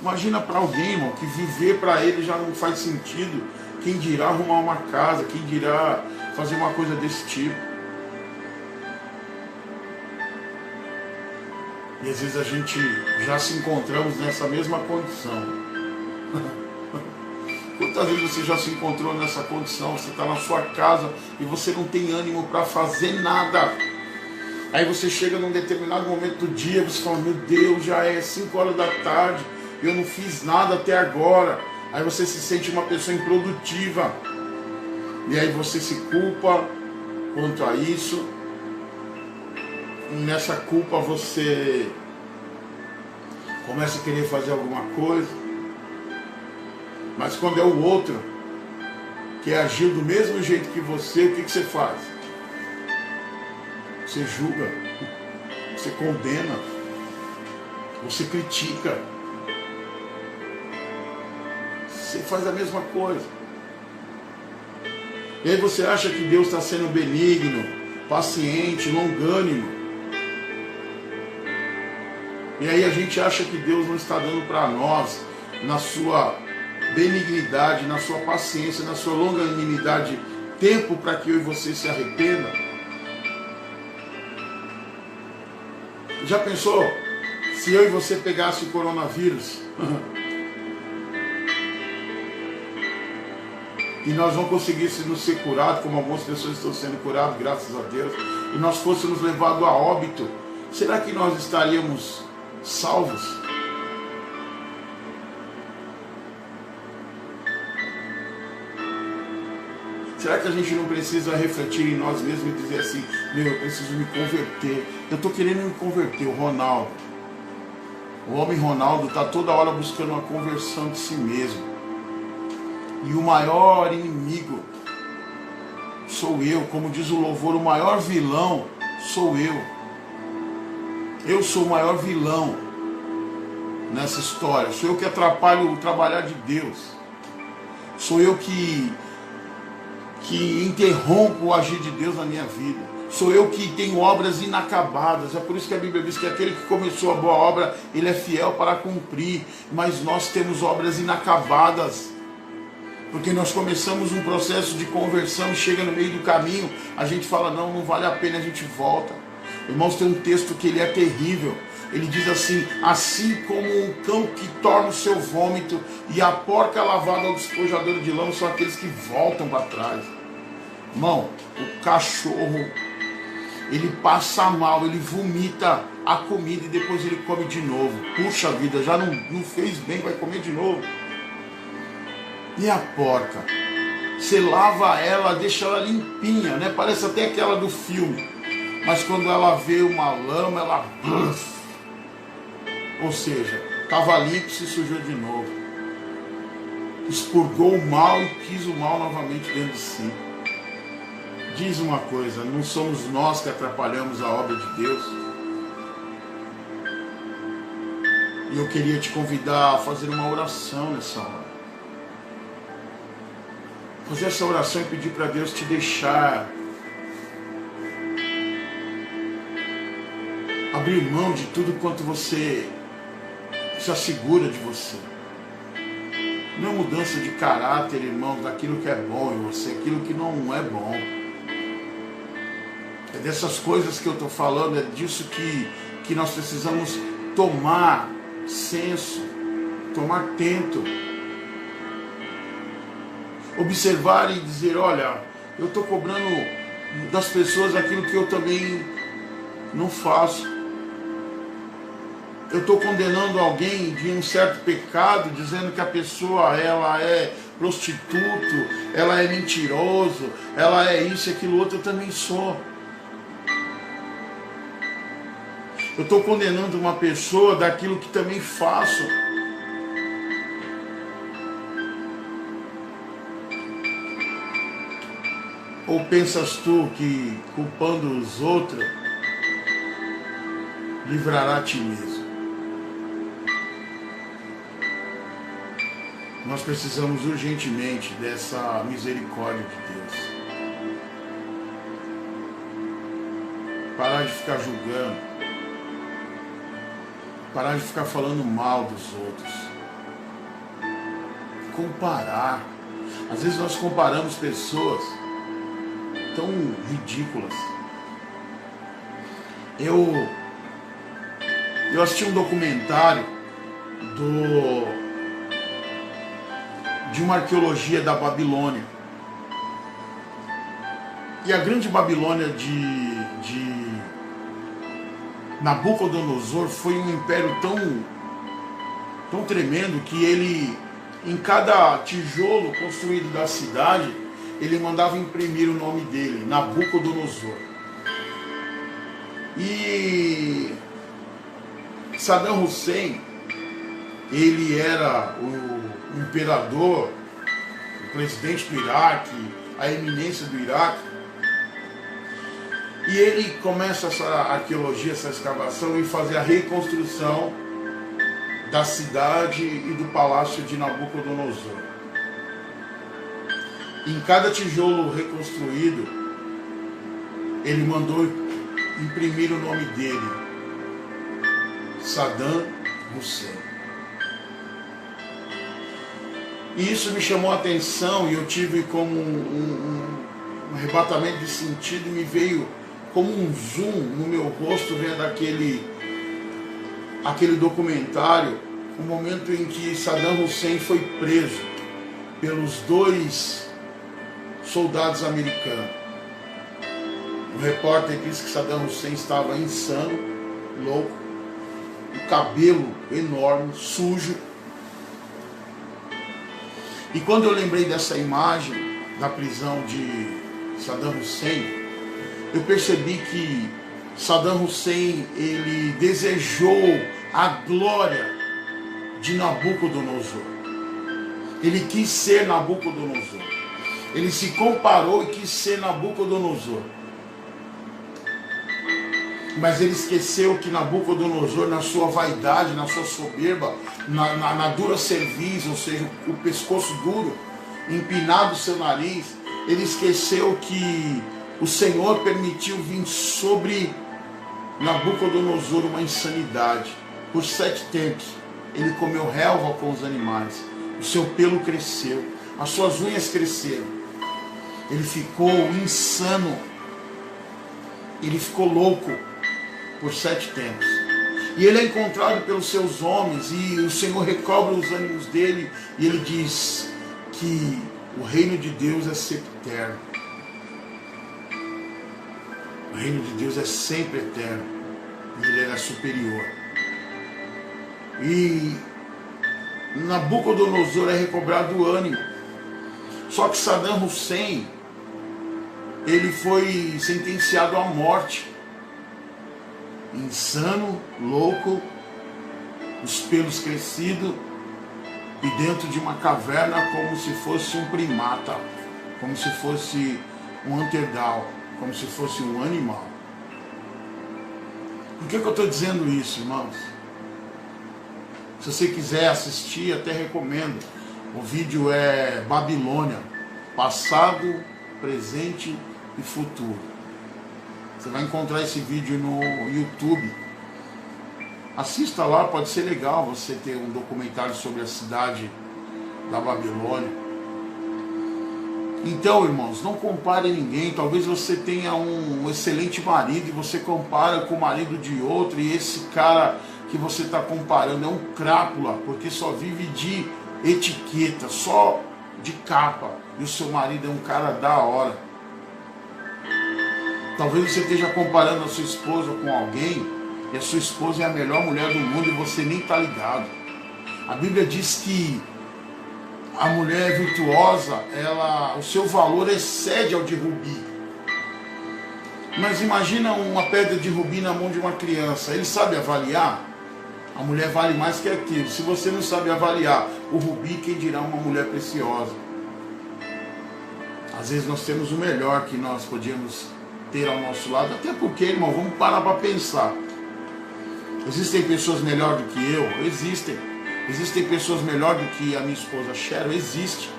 Imagina para alguém, irmão, que viver para ele já não faz sentido. Quem dirá arrumar uma casa, quem dirá fazer uma coisa desse tipo. E às vezes a gente já se encontramos nessa mesma condição. Quantas vezes você já se encontrou nessa condição? Você está na sua casa e você não tem ânimo para fazer nada. Aí você chega num determinado momento do dia e você fala, meu Deus, já é 5 horas da tarde, eu não fiz nada até agora. Aí você se sente uma pessoa improdutiva. E aí você se culpa quanto a isso. E nessa culpa você começa a querer fazer alguma coisa. Mas quando é o outro que agiu do mesmo jeito que você, o que você faz? Você julga, você condena, você critica, você faz a mesma coisa. E aí você acha que Deus está sendo benigno, paciente, longânimo. E aí a gente acha que Deus não está dando para nós, na sua benignidade, na sua paciência, na sua longanimidade, tempo para que eu e você se arrependa. Já pensou se eu e você pegasse o coronavírus e nós não conseguíssemos ser curados, como algumas pessoas estão sendo curadas, graças a Deus, e nós fôssemos levados a óbito, será que nós estaríamos salvos? Será que a gente não precisa refletir em nós mesmos e dizer assim, meu, eu preciso me converter. Eu estou querendo me converter, o Ronaldo. O homem Ronaldo está toda hora buscando uma conversão de si mesmo. E o maior inimigo sou eu. Como diz o louvor, o maior vilão sou eu. Eu sou o maior vilão nessa história. Sou eu que atrapalho o trabalhar de Deus. Sou eu que interrompo o agir de Deus na minha vida. Sou eu que tenho obras inacabadas. É por isso que a Bíblia diz que aquele que começou a boa obra, ele é fiel para cumprir. Mas nós temos obras inacabadas. Porque nós começamos um processo de conversão, chega no meio do caminho, a gente fala, não vale a pena, a gente volta. Irmãos, tem um texto que ele é terrível. Ele diz assim: assim como um cão que torna o seu vômito e a porca lavada ao despojador de lama são aqueles que voltam para trás. Irmão, o cachorro, ele passa mal, ele vomita a comida e depois ele come de novo. Puxa vida, já não fez bem, vai comer de novo. E a porca? Você lava ela, deixa ela limpinha, né? Parece até aquela do filme. Mas quando ela vê uma lama, ela... Ou seja, estava limpo e se sujou de novo. Expurgou o mal e quis o mal novamente dentro de si. Diz uma coisa, não somos nós que atrapalhamos a obra de Deus? E eu queria te convidar a fazer uma oração nessa hora. Fazer essa oração e pedir para Deus te deixar abrir mão de tudo quanto você se assegura de você. Não é mudança de caráter, irmão, daquilo que é bom em você, aquilo que não é bom. É dessas coisas que eu estou falando, é disso que nós precisamos tomar senso, tomar tento. Observar e dizer, olha, eu estou cobrando das pessoas aquilo que eu também não faço. Eu estou condenando alguém de um certo pecado, dizendo que a pessoa ela é prostituto, ela é mentiroso, ela é isso e aquilo outro, eu também sou. Eu estou condenando uma pessoa daquilo que também faço. Ou pensas tu que culpando os outros livrará a ti mesmo? Nós precisamos urgentemente dessa misericórdia de Deus. Parar de ficar julgando. Parar de ficar falando mal dos outros. Comparar. Às vezes nós comparamos pessoas tão ridículas. Eu assisti um documentário de uma arqueologia da Babilônia. E a grande Babilônia de Nabucodonosor foi um império tão tremendo que ele, em cada tijolo construído da cidade, ele mandava imprimir o nome dele, Nabucodonosor. E Saddam Hussein, ele era o imperador, o presidente do Iraque, a eminência do Iraque. E ele começa essa arqueologia, essa escavação e fazer a reconstrução da cidade e do palácio de Nabucodonosor. Em cada tijolo reconstruído, ele mandou imprimir o nome dele, Saddam Hussein. E isso me chamou a atenção e eu tive como um arrebatamento de sentido e me veio como um zoom no meu rosto vendo aquele documentário, o momento em que Saddam Hussein foi preso pelos 2 soldados americanos. O repórter disse que Saddam Hussein estava insano, louco, o cabelo enorme, sujo. E quando eu lembrei dessa imagem da prisão de Saddam Hussein, eu percebi que Saddam Hussein, ele desejou a glória de Nabucodonosor. Ele quis ser Nabucodonosor. Ele se comparou e quis ser Nabucodonosor. Mas ele esqueceu que Nabucodonosor, na sua vaidade, na sua soberba, na dura cerviz, ou seja, o pescoço duro, empinado o seu nariz, ele esqueceu que o Senhor permitiu vir sobre Nabucodonosor uma insanidade. Por 7 tempos, ele comeu relva com os animais, o seu pelo cresceu, as suas unhas cresceram, ele ficou insano, ele ficou louco por 7 tempos. E ele é encontrado pelos seus homens, e o Senhor recobra os ânimos dele, e ele diz que o reino de Deus é sempre eterno. O reino de Deus é sempre eterno, e ele era superior. E Nabucodonosor é recobrado o ânimo. Só que Saddam Hussein, ele foi sentenciado à morte. Insano, louco, os pelos crescidos e dentro de uma caverna como se fosse um primata, como se fosse um Anterdal, como se fosse um animal. Por que eu estou dizendo isso, irmãos? Se você quiser assistir, até recomendo. O vídeo é Babilônia, passado, presente e futuro. Você vai encontrar esse vídeo no YouTube. Assista lá, pode ser legal você ter um documentário sobre a cidade da Babilônia. Então, irmãos, não compare ninguém. Talvez você tenha um excelente marido e você compara com o marido de outro, e esse cara que você está comparando é um crápula, porque só vive de etiqueta, só de capa, e o seu marido é um cara da hora. Talvez você esteja comparando a sua esposa com alguém, e a sua esposa é a melhor mulher do mundo e você nem está ligado. A Bíblia diz que a mulher virtuosa, o seu valor excede ao de rubi. Mas imagina uma pedra de rubi na mão de uma criança, ele sabe avaliar? A mulher vale mais que aquilo. Se você não sabe avaliar o rubi, quem dirá uma mulher preciosa? Às vezes nós temos o melhor que nós podíamos ter ao nosso lado, até porque, irmão, vamos parar para pensar. Existem pessoas melhores do que eu? Existem. Existem pessoas melhores do que a minha esposa Cheryl? Existe.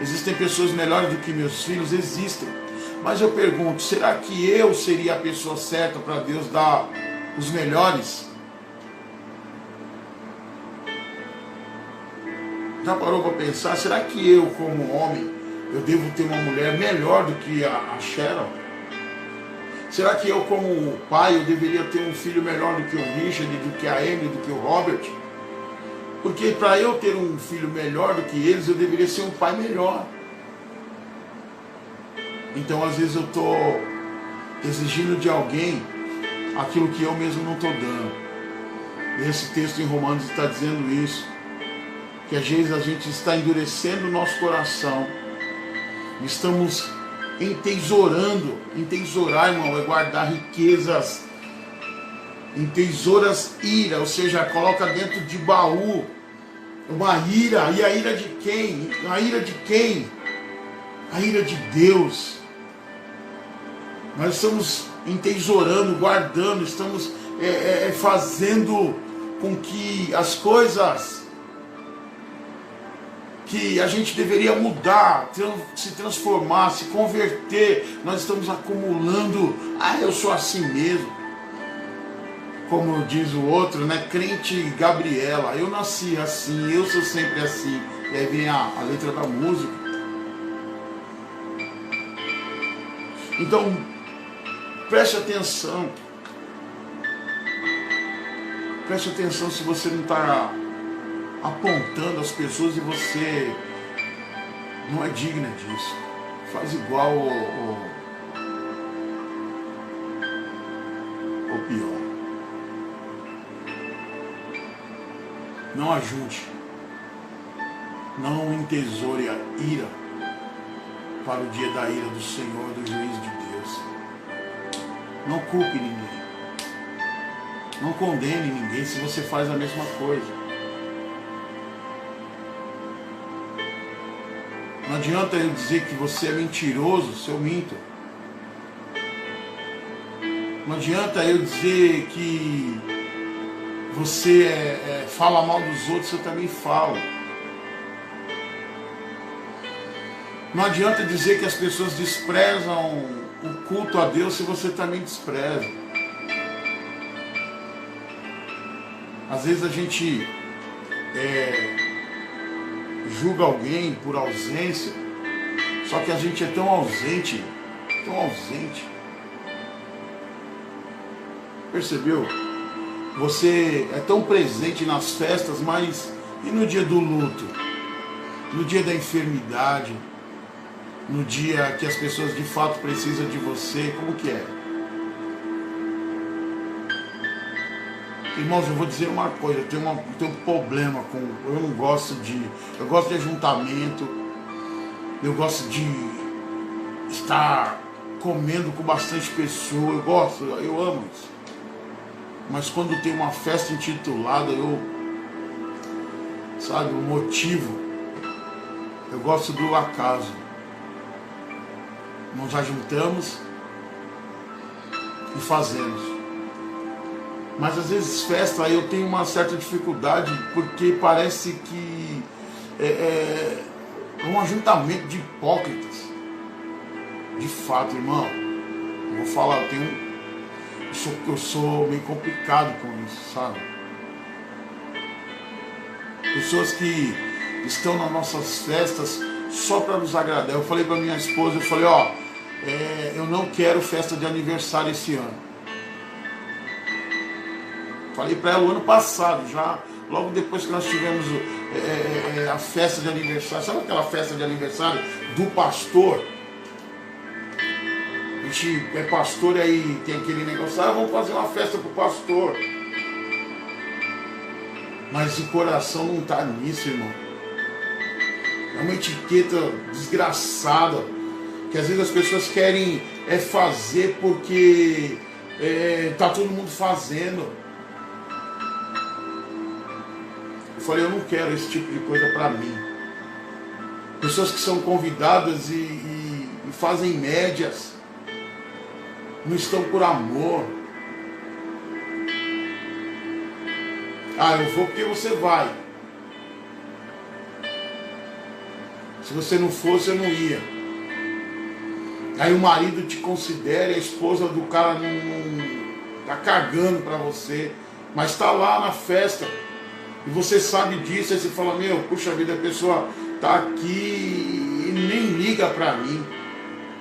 Existem pessoas melhores do que meus filhos? Existem. Mas eu pergunto, será que eu seria a pessoa certa para Deus dar os melhores? Já parou para pensar? Será que eu, como homem, eu devo ter uma mulher melhor do que a Cheryl? Será que eu, como pai, eu deveria ter um filho melhor do que o Richard, do que a Emily, do que o Robert? Porque para eu ter um filho melhor do que eles, eu deveria ser um pai melhor. Então, às vezes, eu estou exigindo de alguém aquilo que eu mesmo não estou dando. E esse texto em Romanos está dizendo isso. Que às vezes a gente está endurecendo o nosso coração. Estamos entesourando. Entesourar, irmão, é guardar riquezas. Entesouras ira, ou seja, coloca dentro de baú uma ira. E a ira de quem? A ira de quem? A ira de Deus. Nós estamos entesourando, guardando, estamos fazendo com que as coisas que a gente deveria mudar, se transformar, se converter, nós estamos acumulando. Eu sou assim mesmo. Como diz o outro, né? Crente Gabriela, eu nasci assim, eu sou sempre assim. E aí vem a letra da música. Então, preste atenção. Preste atenção se você não está apontando as pessoas e você não é digna disso. Faz igual ou pior. Não ajude. Não entesoure a ira para o dia da ira do Senhor, do juízo de Deus. Não culpe ninguém. Não condene ninguém se você faz a mesma coisa. Não adianta eu dizer que você é mentiroso se eu minto. Não adianta eu dizer que você fala mal dos outros, eu também falo. Não adianta dizer que as pessoas desprezam o culto a Deus se você também despreza. Às vezes a gente julga alguém por ausência, só que a gente é tão ausente, tão ausente. Percebeu? Você é tão presente nas festas, mas e no dia do luto? No dia da enfermidade? No dia que as pessoas de fato precisam de você? Como que é? Irmãos, eu vou dizer uma coisa, eu tenho um problema com... Eu não gosto de... Eu gosto de ajuntamento, eu gosto de estar comendo com bastante pessoa, eu gosto, eu amo isso. Mas quando tem uma festa intitulada, sabe, o motivo, eu gosto do acaso. Nós ajuntamos e fazemos. Mas às vezes festa eu tenho uma certa dificuldade, porque parece que é um ajuntamento de hipócritas. De fato, irmão, eu vou falar, eu sou meio complicado com isso, sabe? Pessoas que estão nas nossas festas só para nos agradar. Eu falei para minha esposa, eu falei, eu não quero festa de aniversário esse ano. Falei para ela o ano passado, já logo depois que nós tivemos a festa de aniversário. Sabe aquela festa de aniversário do pastor? A gente é pastor e aí tem aquele negócio, vamos fazer uma festa pro pastor. Mas o coração não está nisso, irmão. É uma etiqueta desgraçada, que às vezes as pessoas querem fazer porque tá todo mundo fazendo. Eu falei, eu não quero esse tipo de coisa para mim. Pessoas que são convidadas e fazem médias, não estão por amor. Eu vou porque você vai. Se você não fosse, eu não ia. Aí o marido te considera, a esposa do cara não tá cagando para você, mas está lá na festa. E você sabe disso, aí você fala, puxa vida, a pessoa tá aqui e nem liga para mim.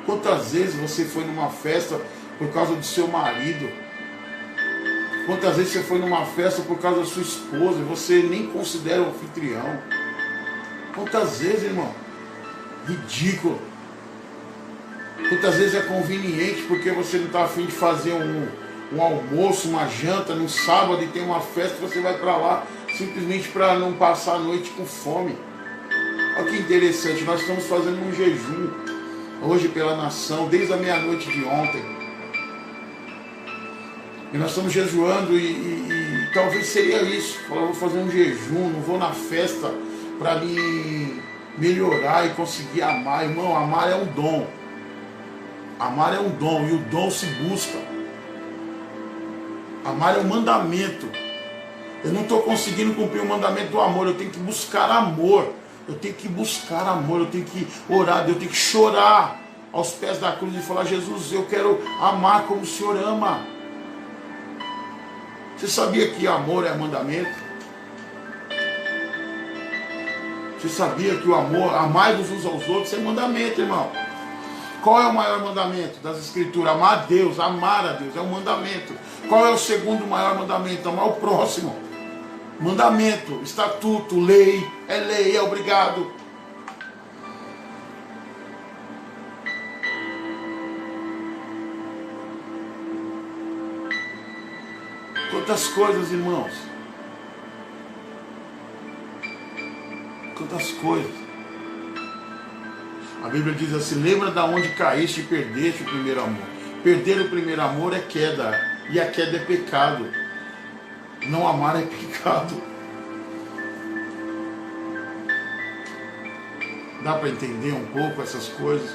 Quantas vezes você foi numa festa por causa do seu marido? Quantas vezes você foi numa festa por causa da sua esposa e você nem considera o anfitrião? Quantas vezes, irmão? Ridículo. Quantas vezes é conveniente porque você não está a fim de fazer um almoço, uma janta no sábado e tem uma festa, você vai para lá simplesmente para não passar a noite com fome. Olha que interessante, nós estamos fazendo um jejum hoje pela nação, desde a meia-noite de ontem. E nós estamos jejuando e talvez seria isso. Falar, vou fazer um jejum, não vou na festa para me melhorar e conseguir amar. Irmão, amar é um dom. Amar é um dom e o dom se busca. Amar é um mandamento. Eu não estou conseguindo cumprir o mandamento do amor, eu tenho que buscar amor. Eu tenho que buscar amor, eu tenho que orar, eu tenho que chorar aos pés da cruz e falar, Jesus, eu quero amar como o Senhor ama. Você sabia que amor é mandamento? Você sabia que o amor, amai-vos uns aos outros, é mandamento, irmão. Qual é o maior mandamento das Escrituras? Amar a Deus, amar a Deus, é um mandamento. Qual é o segundo maior mandamento? Amar o próximo. Mandamento, estatuto, lei, é obrigado. Quantas coisas, irmãos. Quantas coisas. A Bíblia diz assim, lembra da onde caíste e perdeste o primeiro amor. Perder o primeiro amor é queda, e a queda é pecado. Não amar é pecado. Dá para entender um pouco essas coisas?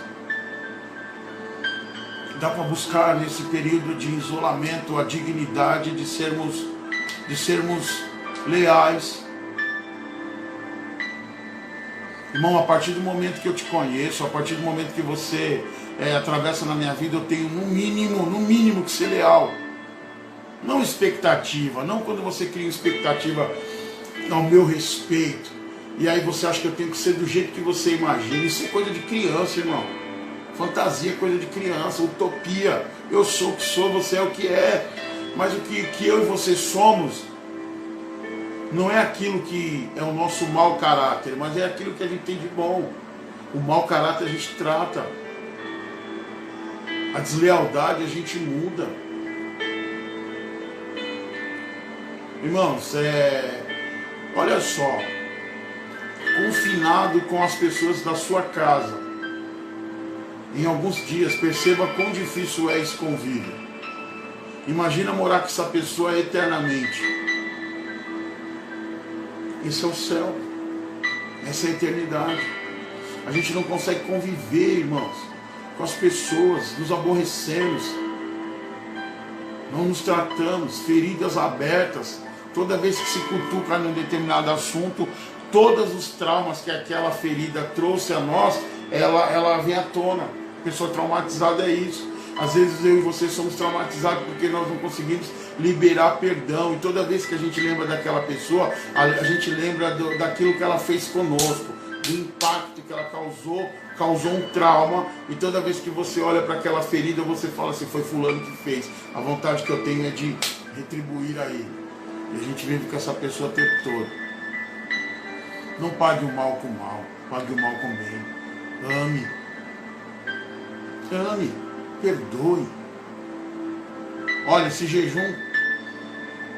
Dá para buscar nesse período de isolamento a dignidade de sermos leais. Irmão, a partir do momento que eu te conheço, a partir do momento que você atravessa na minha vida, eu tenho no mínimo que ser leal. Não expectativa, não quando você cria expectativa ao meu respeito, e aí você acha que eu tenho que ser do jeito que você imagina. Isso é coisa de criança, irmão. Fantasia é coisa de criança, utopia. Eu sou o que sou, você é o que é. Mas o que eu e você somos não é aquilo que é o nosso mau caráter, mas é aquilo que a gente tem de bom. O mau caráter a gente trata. A deslealdade a gente muda. Irmãos, olha só. Confinado com as pessoas da sua casa, em alguns dias, perceba quão difícil é esse convívio. Imagina morar com essa pessoa eternamente. Isso é o céu. Essa é a eternidade. A gente não consegue conviver, irmãos, com as pessoas, nos aborrecemos, não nos tratamos, feridas abertas. Toda vez que se cutuca num determinado assunto, todos os traumas que aquela ferida trouxe a nós, ela vem à tona. Pessoa traumatizada é isso. Às vezes eu e você somos traumatizados porque nós não conseguimos liberar perdão. E toda vez que a gente lembra daquela pessoa, a gente lembra daquilo que ela fez conosco, do impacto que ela causou um trauma. E toda vez que você olha para aquela ferida, você fala assim, foi fulano que fez. A vontade que eu tenho é de retribuir a ele. E a gente vive com essa pessoa o tempo todo. Não pague o mal com o mal, pague o mal com o bem. Ame, perdoe. Olha, esse jejum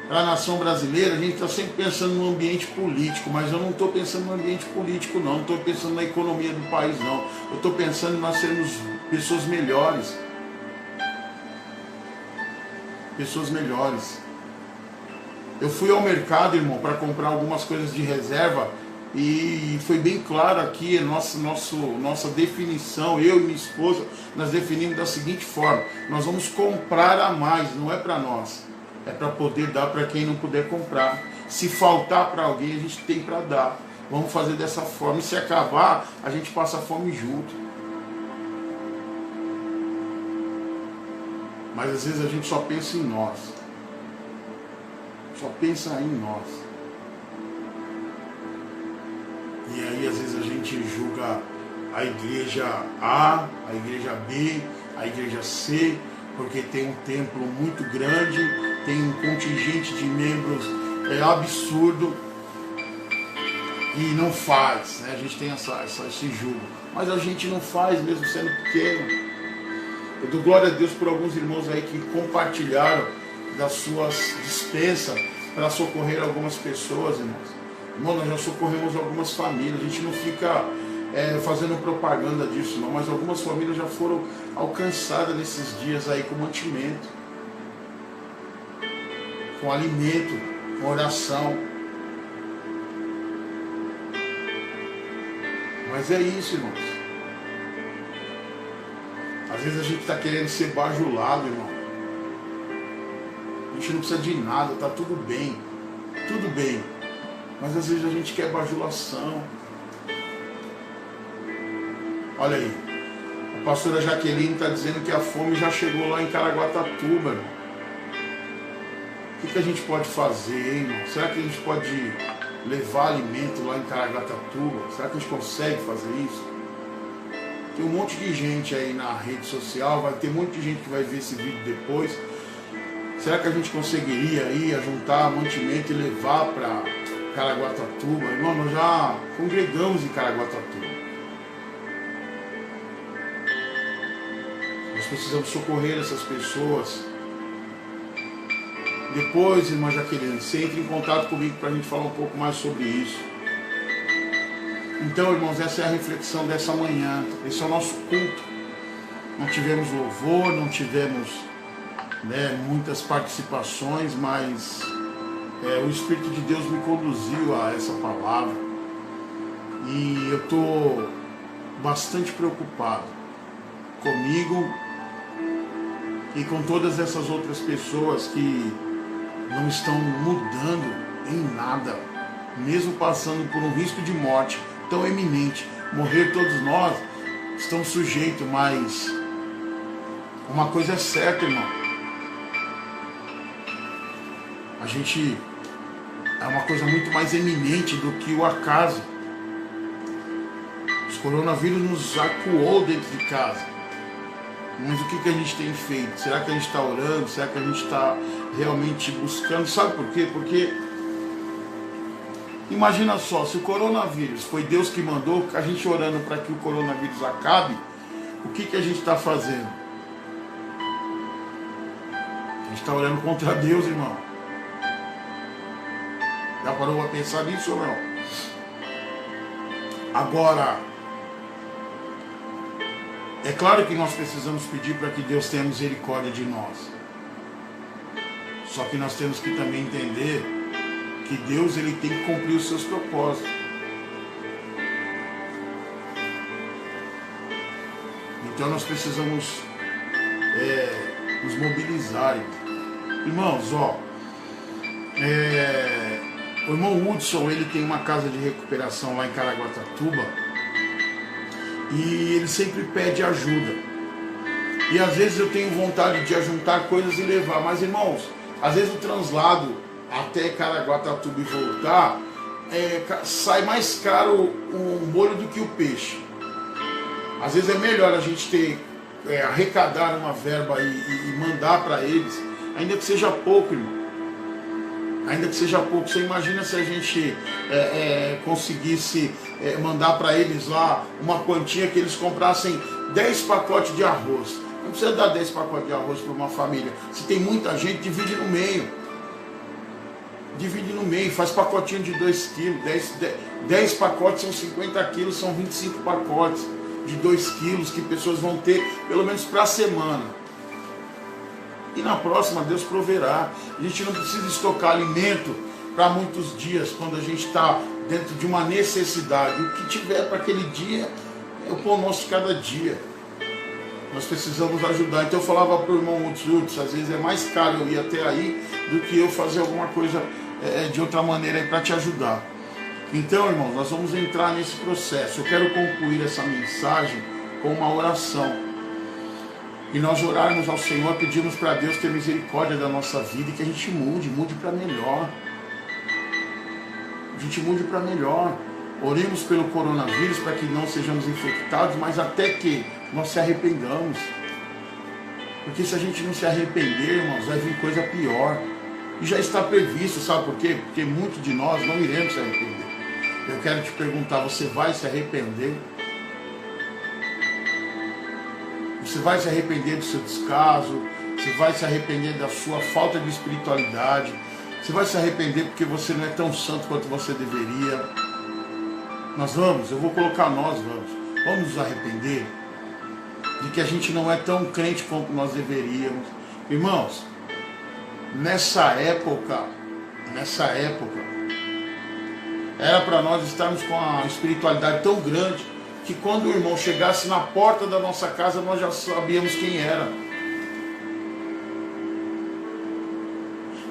para a nação brasileira, a gente está sempre pensando no ambiente político, mas eu não estou pensando no ambiente político não estou pensando na economia do país não. Eu estou pensando em nós sermos pessoas melhores. Pessoas melhores. Eu fui ao mercado, irmão, para comprar algumas coisas de reserva e foi bem claro aqui nossa definição. Eu e minha esposa, nós definimos da seguinte forma: nós vamos comprar a mais, não é para nós, é para poder dar para quem não puder comprar. Se faltar para alguém, a gente tem para dar. Vamos fazer dessa forma, e se acabar, a gente passa fome junto. Mas às vezes a gente só pensa em nós. Só pensa em nós. E aí às vezes a gente julga a igreja A, a igreja B, a igreja C, porque tem um templo muito grande, tem um contingente de membros absurdo e não faz, né? A gente tem esse julgo. Mas a gente não faz mesmo sendo pequeno. Eu dou glória a Deus por alguns irmãos aí que compartilharam das suas dispensas para socorrer algumas pessoas, irmãos. Irmão, nós já socorremos algumas famílias, a gente não fica fazendo propaganda disso não, mas algumas famílias já foram alcançadas nesses dias aí com mantimento, com alimento, com oração. Mas é isso, irmãos. Às vezes a gente está querendo ser bajulado, irmão. A gente não precisa de nada, tá tudo bem. Tudo bem. Mas às vezes a gente quer bajulação. Olha aí. A pastora Jaqueline está dizendo que a fome já chegou lá em Caraguatatuba, irmão. O que a gente pode fazer, hein, irmão? Será que a gente pode levar alimento lá em Caraguatatuba? Será que a gente consegue fazer isso? Tem um monte de gente aí na rede social, vai ter um monte de gente que vai ver esse vídeo depois. Será que a gente conseguiria ir juntar mantimento e levar para Caraguatatuba? Irmão, nós já congregamos em Caraguatatuba. Nós precisamos socorrer essas pessoas. Depois, irmã Jaqueline, você entra em contato comigo para a gente falar um pouco mais sobre isso. Então, irmãos, essa é a reflexão dessa manhã. Esse é o nosso culto. Não tivemos louvor, não tivemos muitas participações, mas o Espírito de Deus me conduziu a essa palavra. E eu estou bastante preocupado comigo e com todas essas outras pessoas que não estão mudando em nada, mesmo passando por um risco de morte tão eminente. Morrer todos nós estamos sujeitos, mas uma coisa é certa, irmão. A gente é uma coisa muito mais eminente do que o acaso. O coronavírus nos acuou dentro de casa. Mas o que a gente tem feito? Será que a gente está orando? Será que a gente está realmente buscando? Sabe por quê? Porque imagina só, se o coronavírus foi Deus que mandou, a gente orando para que o coronavírus acabe, o que a gente está fazendo? A gente está orando contra Deus, irmão. Já parou para pensar nisso ou não? Agora, é claro que nós precisamos pedir para que Deus tenha misericórdia de nós. Só que nós temos que também entender que Deus ele tem que cumprir os seus propósitos. Então nós precisamos nos mobilizar. Irmãos, o irmão Hudson, ele tem uma casa de recuperação lá em Caraguatatuba e ele sempre pede ajuda. E às vezes eu tenho vontade de ajuntar coisas e levar, mas irmãos, às vezes o translado até Caraguatatuba e voltar sai mais caro um molho do que o peixe. Às vezes é melhor a gente arrecadar uma verba e mandar para eles, ainda que seja pouco, irmão. Ainda que seja pouco. Você imagina se a gente conseguisse mandar para eles lá uma quantia que eles comprassem 10 pacotes de arroz. Não precisa dar 10 pacotes de arroz para uma família. Se tem muita gente, divide no meio. Divide no meio, faz pacotinho de 2 quilos. 10 pacotes são 50 quilos, são 25 pacotes de 2 quilos que pessoas vão ter pelo menos para a semana. E na próxima Deus proverá. A gente não precisa estocar alimento para muitos dias, quando a gente está dentro de uma necessidade. O que tiver para aquele dia é o pão nosso de cada dia. Nós precisamos ajudar. Então eu falava para o irmão Hudson, às vezes é mais caro eu ir até aí do que eu fazer alguma coisa de outra maneira para te ajudar. Então, irmãos, nós vamos entrar nesse processo. Eu quero concluir essa mensagem com uma oração. E nós orarmos ao Senhor, pedimos para Deus ter misericórdia da nossa vida e que a gente mude para melhor. A gente mude para melhor. Oremos pelo coronavírus para que não sejamos infectados, mas até que nós se arrependamos. Porque se a gente não se arrepender, irmãos, vai vir coisa pior. E já está previsto, sabe por quê? Porque muitos de nós não iremos se arrepender. Eu quero te perguntar, você vai se arrepender? Você vai se arrepender do seu descaso? Você vai se arrepender da sua falta de espiritualidade? Você vai se arrepender porque você não é tão santo quanto você deveria? Eu vou colocar nós vamos nos arrepender de que a gente não é tão crente quanto nós deveríamos. Irmãos, nessa época, era para nós estarmos com a espiritualidade tão grande que quando o irmão chegasse na porta da nossa casa, nós já sabíamos quem era.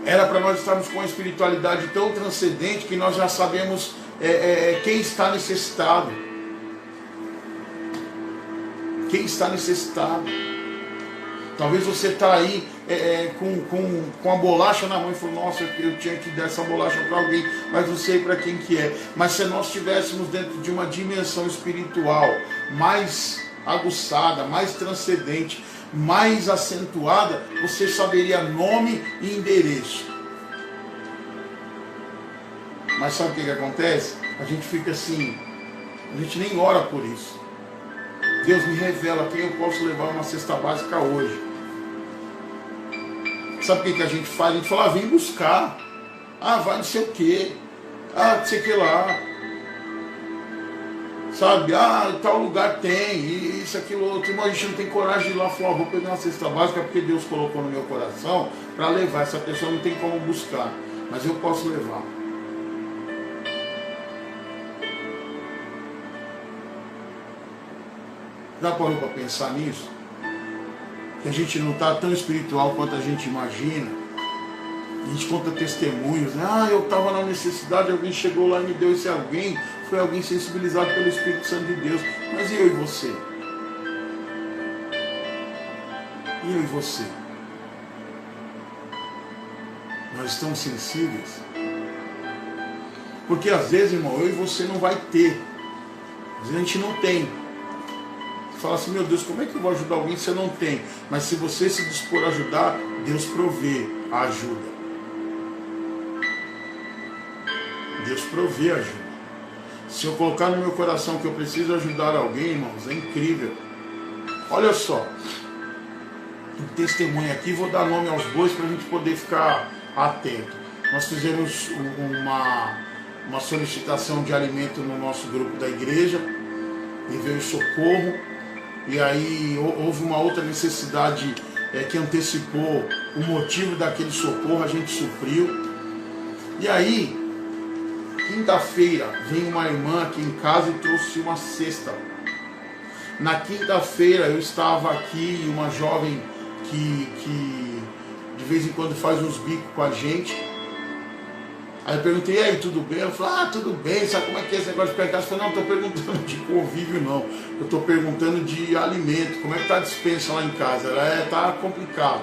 Era para nós estarmos com a espiritualidade tão transcendente que nós já sabemos quem está necessitado. Quem está necessitado. Talvez você está aí com a bolacha na mão e falou, nossa, eu tinha que dar essa bolacha para alguém, mas não sei para quem que é. Mas se nós estivéssemos dentro de uma dimensão espiritual mais aguçada, mais transcendente, mais acentuada, você saberia nome e endereço. Mas sabe o que acontece? A gente fica assim, a gente nem ora por isso. Deus me revela quem eu posso levar uma cesta básica hoje. Sabe o que a gente faz? A gente fala, vem buscar. Vai não sei o quê. Não sei o que lá. Sabe? Tal lugar tem. Isso, aquilo, outro. Mas a gente não tem coragem de ir lá e falar, vou pegar uma cesta básica porque Deus colocou no meu coração para levar. Essa pessoa não tem como buscar. Mas eu posso levar. Já parou para pensar nisso? que a gente não está tão espiritual quanto a gente imagina. A gente conta testemunhos, né? Ah, eu estava na necessidade, alguém chegou lá e me deu. Esse alguém foi alguém sensibilizado pelo Espírito Santo de Deus. Mas e eu e você? E eu e você? Nós estamos sensíveis? Porque às vezes, irmão, eu e você não vai ter. Às vezes a gente não tem. Você fala assim, meu Deus, como é que eu vou ajudar alguém se eu não tenho? Mas se você se dispor a ajudar, Deus provê a ajuda. Deus provê a ajuda. Se eu colocar no meu coração que eu preciso ajudar alguém, irmãos, é incrível. Olha só. Um testemunho aqui, vou dar nome aos bois para a gente poder ficar atento. Nós fizemos uma solicitação de alimento no nosso grupo da igreja, e veio socorro, e aí houve uma outra necessidade que antecipou o motivo daquele socorro, a gente supriu. E aí, quinta-feira, veio uma irmã aqui em casa e trouxe uma cesta. Na quinta-feira eu estava aqui e uma jovem que de vez em quando faz uns bicos com a gente. Aí eu perguntei, e aí, tudo bem? Ela falou, ah, tudo bem, sabe como é que é esse negócio de pegar? Eu falei, não, estou perguntando de convívio não, eu estou perguntando de alimento, como é que está a despensa lá em casa? Ela está complicado.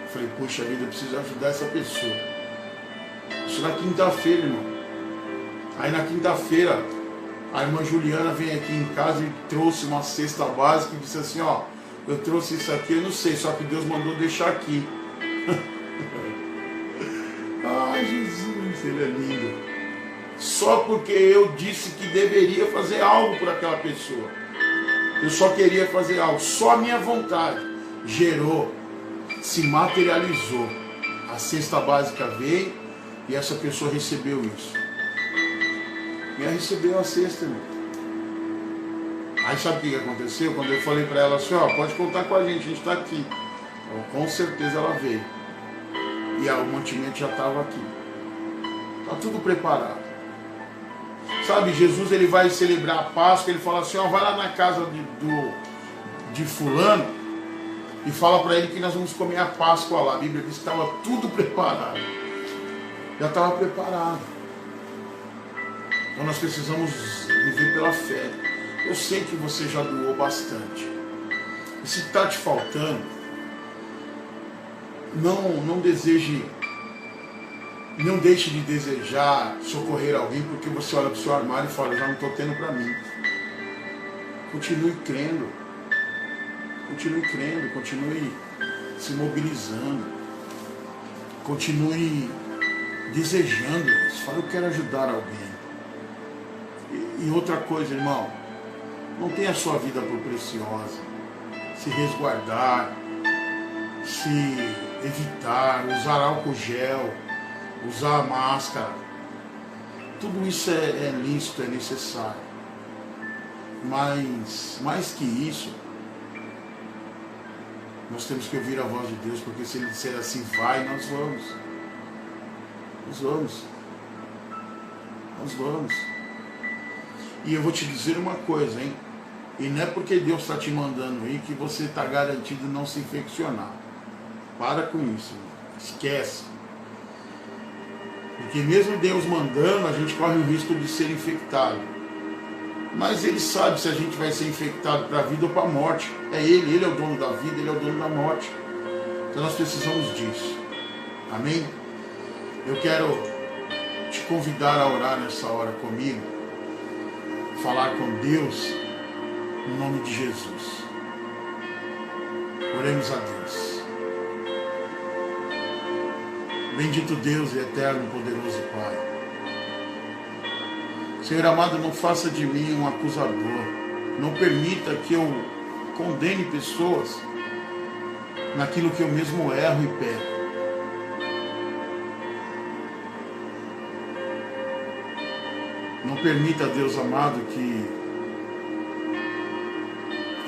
Eu falei, puxa vida, eu preciso ajudar essa pessoa. Isso na quinta-feira, irmão. Aí na quinta-feira, a irmã Juliana vem aqui em casa e trouxe uma cesta básica e disse assim, ó, eu trouxe isso aqui, eu não sei, só que Deus mandou deixar aqui. Ai, Jesus, ele é lindo. Só porque eu disse que deveria fazer algo por aquela pessoa. Eu só queria fazer algo. Só a minha vontade gerou, se materializou. A cesta básica veio e essa pessoa recebeu isso. E ela recebeu a cesta, irmão. Aí sabe o que aconteceu? Quando eu falei para ela assim, ó, pode contar com a gente está aqui. Então, com certeza ela veio. E o mantimento já estava aqui. Está tudo preparado. Sabe, Jesus ele vai celebrar a Páscoa, ele fala assim, ó, vai lá na casa de fulano e fala para ele que nós vamos comer a Páscoa lá. A Bíblia diz que estava tudo preparado. Já estava preparado. Então nós precisamos viver pela fé. Eu sei que você já doou bastante. E se está te faltando, não deseje, não deixe de desejar socorrer alguém porque você olha para o seu armário e fala, já não estou tendo para mim. Continue crendo, continue se mobilizando, continue desejando isso. Fala, eu quero ajudar alguém. E outra coisa, irmão, não tenha a sua vida por preciosa. Se resguardar, se evitar, usar álcool gel, usar máscara. Tudo isso é lícito, é necessário. Mas, mais que isso, nós temos que ouvir a voz de Deus, porque se Ele disser assim, vai, nós vamos. Nós vamos. Nós vamos. E eu vou te dizer uma coisa, hein? E não é porque Deus está te mandando ir que você está garantido não se infeccionar. Para com isso, esquece. Porque mesmo Deus mandando, a gente corre o risco de ser infectado. Mas Ele sabe se a gente vai ser infectado para a vida ou para a morte. É Ele é o dono da vida, Ele é o dono da morte. Então nós precisamos disso. Amém? Eu quero te convidar a orar nessa hora comigo. Falar com Deus no nome de Jesus. Oremos a Deus. Bendito Deus e eterno, poderoso Pai. Senhor amado, não faça de mim um acusador. Não permita que eu condene pessoas naquilo que eu mesmo erro e peco. Não permita, Deus amado, que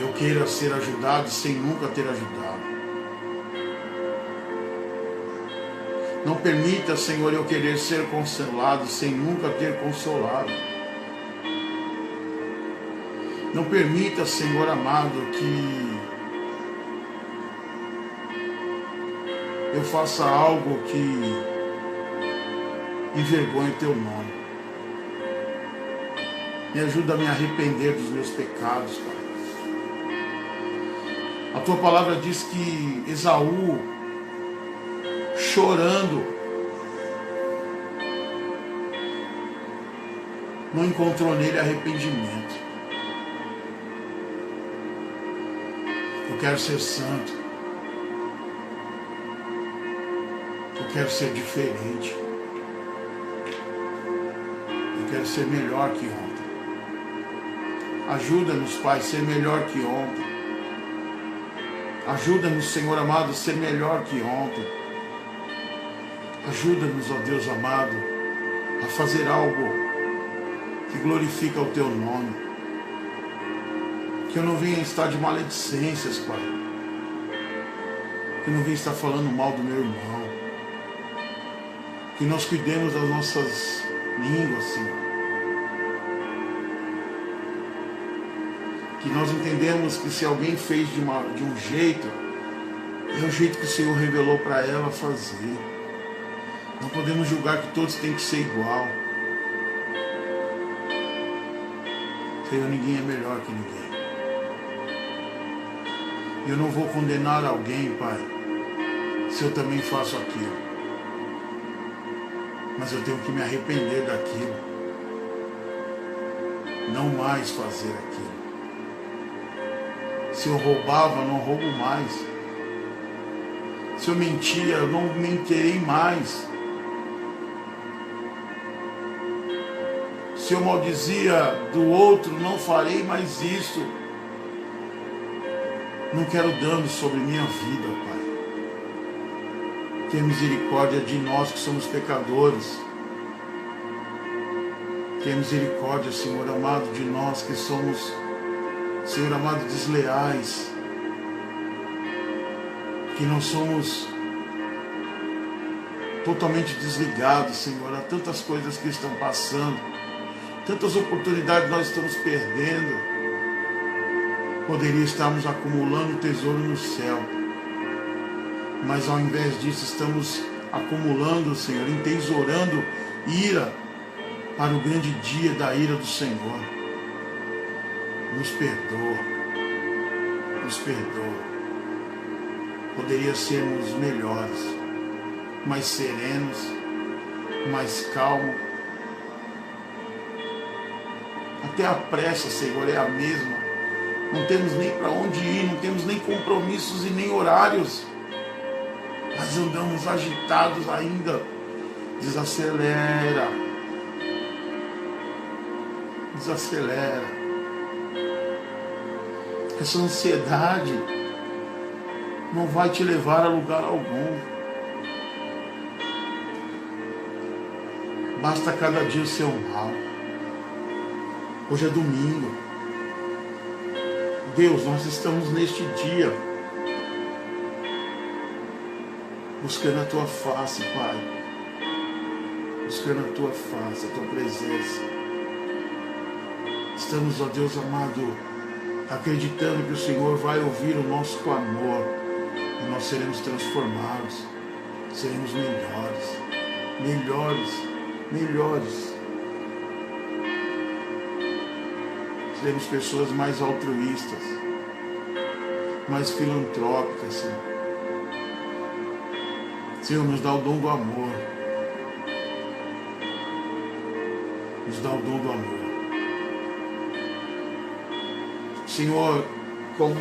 eu queira ser ajudado sem nunca ter ajudado. Não permita, Senhor, eu querer ser consolado sem nunca ter consolado. Não permita, Senhor amado, que eu faça algo que envergonhe o teu nome. Me ajuda a me arrepender dos meus pecados, Pai. A tua palavra diz que Esaú, chorando, não encontrou nele arrependimento. Eu quero ser santo. Eu quero ser diferente. Eu quero ser melhor que ontem. Ajuda-nos, Pai, a ser melhor que ontem. Ajuda-nos, Senhor amado, a ser melhor que ontem. Ajuda-nos, ó Deus amado, a fazer algo que glorifica o teu nome. Que eu não venha estar de maledicências, Pai. Que eu não venha estar falando mal do meu irmão. Que nós cuidemos das nossas línguas, Senhor. Que nós entendemos que se alguém fez de um jeito, é o jeito que o Senhor revelou para ela fazer. Não podemos julgar que todos têm que ser igual. Senhor, ninguém é melhor que ninguém. Eu não vou condenar alguém, Pai, se eu também faço aquilo. Mas eu tenho que me arrepender daquilo. Não mais fazer aquilo. Se eu roubava, eu não roubo mais. Se eu mentia, eu não mentirei mais. Se eu maldizia do outro, não farei mais isso. Não quero dano sobre minha vida, Pai. Tenha misericórdia de nós que somos pecadores. Tenha misericórdia, Senhor amado, de nós que somos, Senhor amado, desleais. Que não somos totalmente desligados, Senhor, a tantas coisas que estão passando. Tantas oportunidades nós estamos perdendo. Poderia estarmos acumulando tesouro no céu. Mas ao invés disso, estamos acumulando, Senhor, entesourando ira para o grande dia da ira do Senhor. Nos perdoa. Nos perdoa. Poderia sermos melhores, mais serenos, mais calmos. Até a pressa, Senhor, é a mesma. Não temos nem para onde ir, não temos nem compromissos e nem horários. Mas andamos agitados ainda. Desacelera. Desacelera. Essa ansiedade não vai te levar a lugar algum. Basta cada dia o seu mal. Hoje é domingo. Deus, nós estamos neste dia buscando a Tua face, Pai. Buscando a Tua face, a Tua presença. Estamos, ó Deus amado, acreditando que o Senhor vai ouvir o nosso clamor e nós seremos transformados, seremos melhores, melhores, melhores. Seremos pessoas mais altruístas, mais filantrópicas, Senhor. Senhor, nos dá o dom do amor. Nos dá o dom do amor. Senhor, como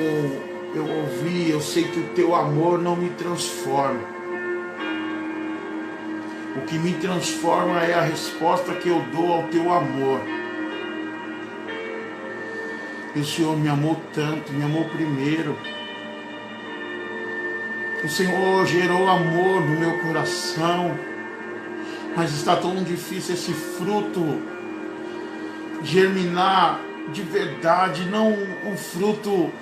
eu ouvi, eu sei que o Teu amor não me transforma. O que me transforma é a resposta que eu dou ao Teu amor. E o Senhor me amou tanto, me amou primeiro. O Senhor gerou amor no meu coração. Mas está tão difícil esse fruto germinar de verdade, não um fruto,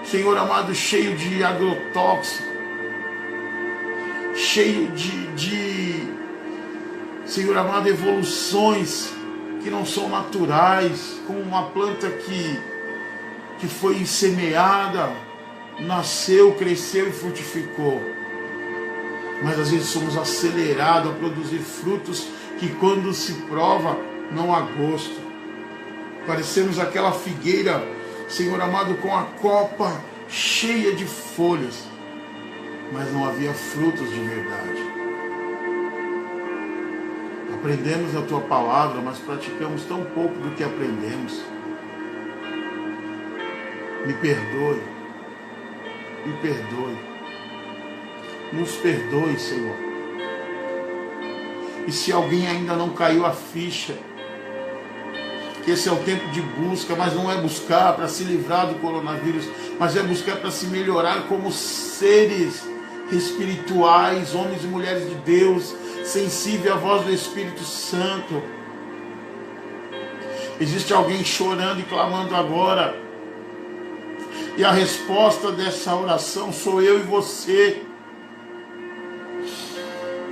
Senhor amado, cheio de agrotóxico, cheio de Senhor amado, evoluções que não são naturais, como uma planta que foi semeada nasceu, cresceu e frutificou. Mas às vezes somos acelerados a produzir frutos que quando se prova não há gosto. Parecemos aquela figueira, Senhor amado, com a copa cheia de folhas, mas não havia frutos de verdade. Aprendemos a Tua palavra, mas praticamos tão pouco do que aprendemos. Me perdoe, me perdoe, nos perdoe, Senhor. E se alguém ainda não caiu a ficha, que esse é o tempo de busca, mas não é buscar para se livrar do coronavírus, mas é buscar para se melhorar como seres espirituais, homens e mulheres de Deus, sensível à voz do Espírito Santo. Existe alguém chorando e clamando agora, e a resposta dessa oração sou eu e você.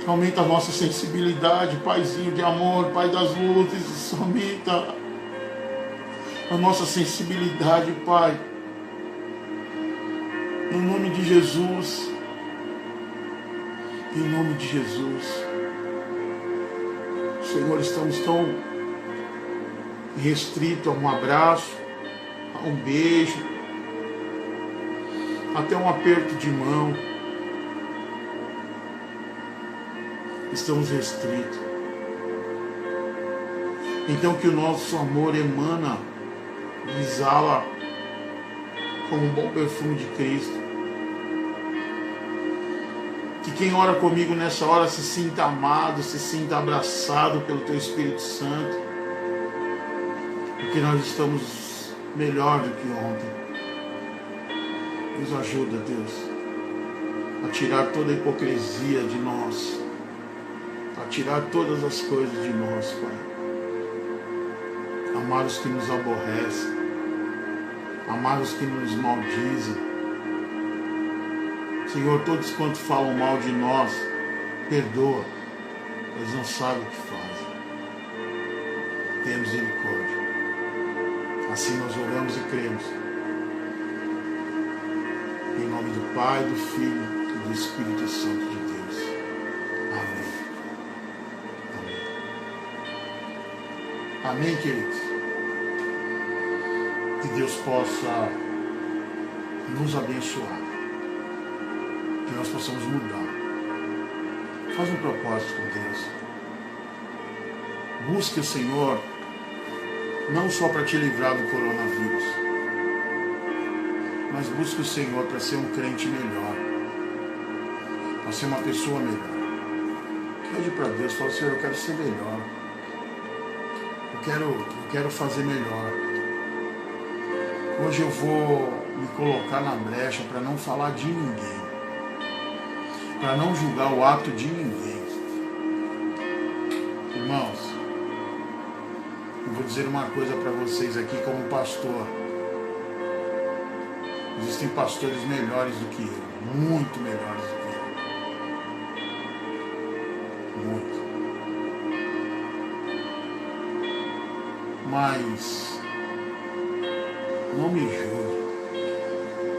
Aumenta a nossa sensibilidade, Paizinho de amor, Pai das luzes, aumenta a nossa sensibilidade, Pai, em nome de Jesus, em nome de Jesus. Senhor, estamos tão restritos a um abraço, a um beijo, até um aperto de mão. Estamos restritos. Então que o nosso amor emana, exala como um bom perfume de Cristo. Que quem ora comigo nessa hora se sinta amado, se sinta abraçado pelo Teu Espírito Santo. Porque nós estamos melhor do que ontem. Nos ajuda, Deus, a tirar toda a hipocrisia de nós, a tirar todas as coisas de nós, Pai. Amar os que nos aborrecem, amar os que nos maldizem. Senhor, todos quantos falam mal de nós, perdoa, eles não sabem o que fazem. Tenha misericórdia. Assim nós oramos e cremos. Em nome do Pai, do Filho e do Espírito Santo de Deus. Amém. Amém. Amém, queridos. Que Deus possa nos abençoar. Que nós possamos mudar. Faz um propósito com Deus. Busque o Senhor, não só para te livrar do coronavírus, mas busque o Senhor para ser um crente melhor, para ser uma pessoa melhor. Pede para Deus, fala: Senhor, eu quero ser melhor. Eu quero fazer melhor. Hoje eu vou me colocar na brecha para não falar de ninguém, para não julgar o ato de ninguém. Irmãos, eu vou dizer uma coisa para vocês aqui como pastor. Existem pastores melhores do que eu, muito melhores do que eu. Muito. Mas não me julgue,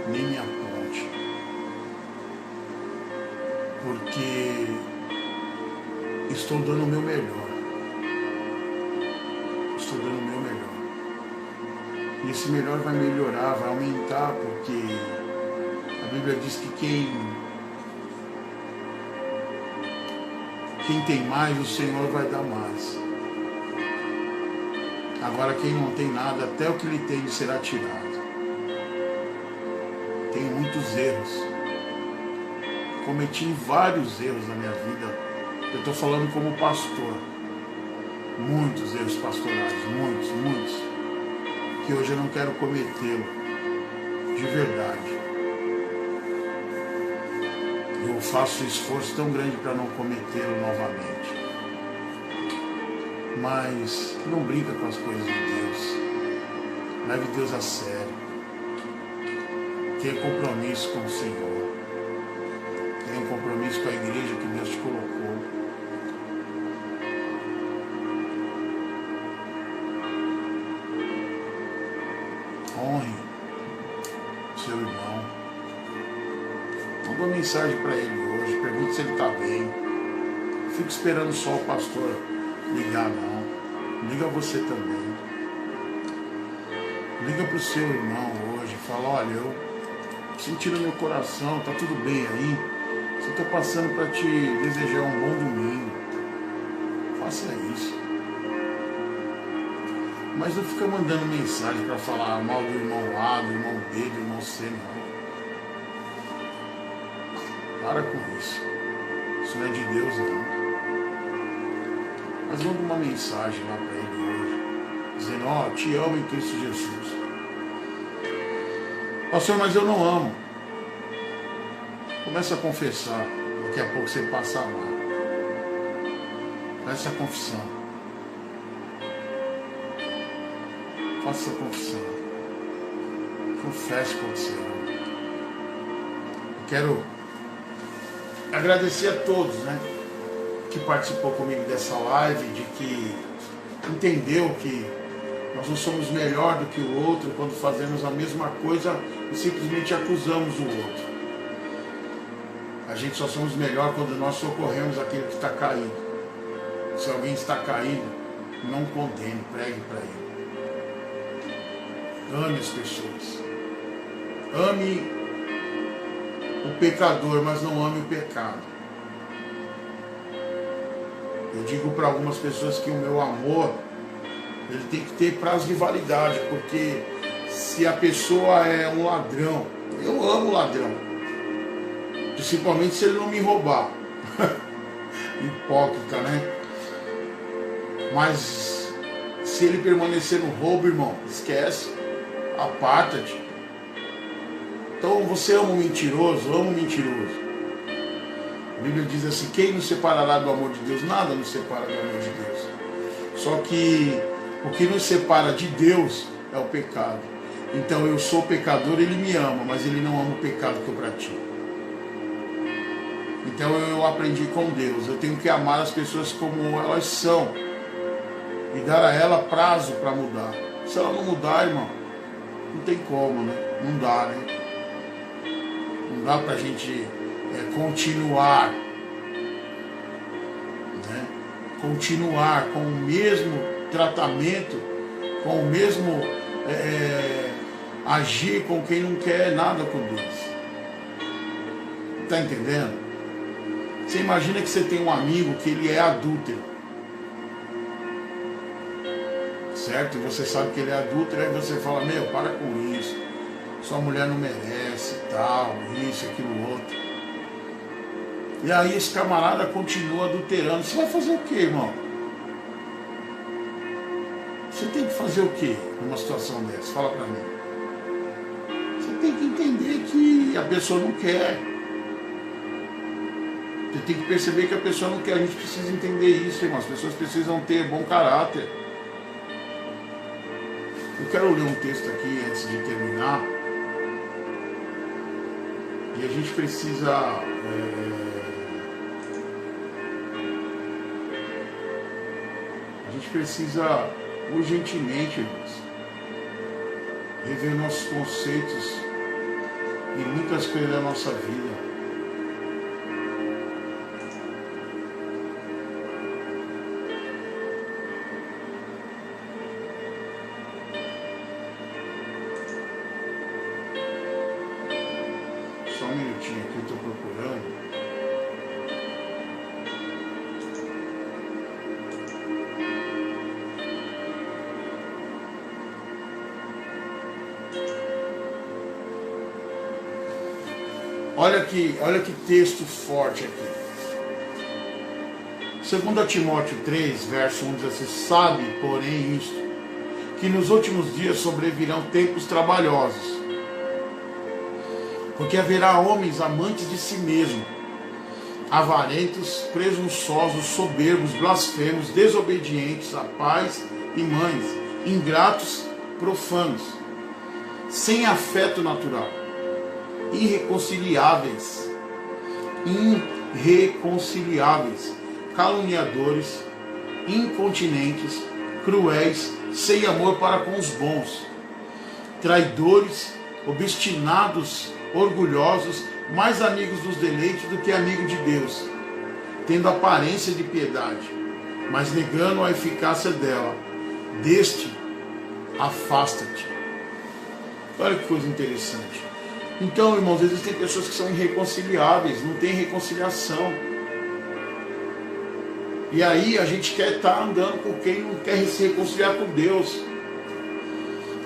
nem me aponte, porque estou dando o meu melhor. Estou dando o meu melhor. E esse melhor vai melhorar, vai aumentar, porque a Bíblia diz que quem tem mais, o Senhor vai dar mais. Agora quem não tem nada, até o que lhe tem será tirado. Tenho muitos erros. Cometi vários erros na minha vida. Eu estou falando como pastor. Muitos erros pastorais, muitos. Que hoje eu não quero cometê-lo. De verdade. Eu faço um esforço tão grande para não cometê-lo novamente. Mas não brinca com as coisas de Deus. Leve Deus a sério. Tenha compromisso com o Senhor. Tenha compromisso com a igreja que Deus te colocou. Honre seu irmão. mensagem para ele hoje, pergunta se ele está bem. Não fico esperando só o pastor ligar, não. Liga você também. Liga para o seu irmão hoje, fala, olha, eu senti no meu coração, tá tudo bem aí, só estou passando para te desejar um bom domingo. Faça isso. Mas não fica mandando mensagem para falar mal do irmão A, do irmão B, do irmão C, não. Para com isso. Isso não é de Deus, não. Mas manda uma mensagem lá para ele hoje, dizendo, ó, te amo em Cristo Jesus. Pastor, mas eu não amo. Começa a confessar, daqui a pouco você passa lá. Faça a confissão. Faça a confissão. Confesse quando você ama. Eu quero agradecer a todos, né, que participou comigo dessa live, de que entendeu que nós não somos melhor do que o outro quando fazemos a mesma coisa e simplesmente acusamos o outro. A gente só somos melhor quando nós socorremos aquele que está caído. Se alguém está caído, não condene, pregue para ele. Ame as pessoas. Ame o pecador, mas não ame o pecado. Eu digo para algumas pessoas que o meu amor, ele tem que ter prazo de validade, porque se a pessoa é um ladrão, eu amo ladrão, principalmente se ele não me roubar. Hipócrita, né? Mas se ele permanecer no roubo, irmão, esquece, aparta-te. Então você ama o mentiroso, ama o mentiroso. A Bíblia diz assim, quem nos separará do amor de Deus? Nada nos separa do amor de Deus. Só que o que nos separa de Deus é o pecado. Então eu sou pecador, ele me ama, mas ele não ama o pecado que eu pratico. Então eu aprendi com Deus, eu tenho que amar as pessoas como elas são e dar a ela prazo para mudar. Se ela não mudar, irmão, não tem como, né? Não dá, né? Não dá pra gente continuar, né? Continuar com o mesmo tratamento, com o mesmo agir com quem não quer nada com Deus. Tá entendendo? Você imagina que você tem um amigo que ele é adúltero, certo? E você sabe que ele é adúltero, aí você fala, meu, para com isso, sua mulher não merece, tal, isso, aquilo, outro. E aí esse camarada continua adulterando. Você vai fazer o quê, irmão? Você tem que fazer o quê numa situação dessa? Fala pra mim. Você tem que entender que a pessoa não quer. Você tem que perceber que a pessoa não quer. A gente precisa entender isso, irmão. As pessoas precisam ter bom caráter. Eu quero ler um texto aqui antes de terminar. E a gente precisa urgentemente, irmãos, rever nossos conceitos e muitas coisas da nossa vida. Só um minutinho aqui, eu estou procurando. Olha que texto forte aqui. 2 Timóteo 3, verso 1 diz assim, sabe, porém, isto, que nos últimos dias sobrevirão tempos trabalhosos, porque haverá homens amantes de si mesmo, avarentos, presunçosos, soberbos, blasfemos, desobedientes a pais e mães, ingratos, profanos, sem afeto natural, irreconciliáveis, caluniadores, incontinentes, cruéis, sem amor para com os bons, traidores, obstinados, orgulhosos, mais amigos dos deleites do que amigos de Deus, tendo aparência de piedade, mas negando a eficácia dela. Deste, afasta-te. Olha que coisa interessante. Então, irmãos, existem pessoas que são irreconciliáveis, não tem reconciliação. E aí a gente quer estar andando com quem não quer se reconciliar com Deus,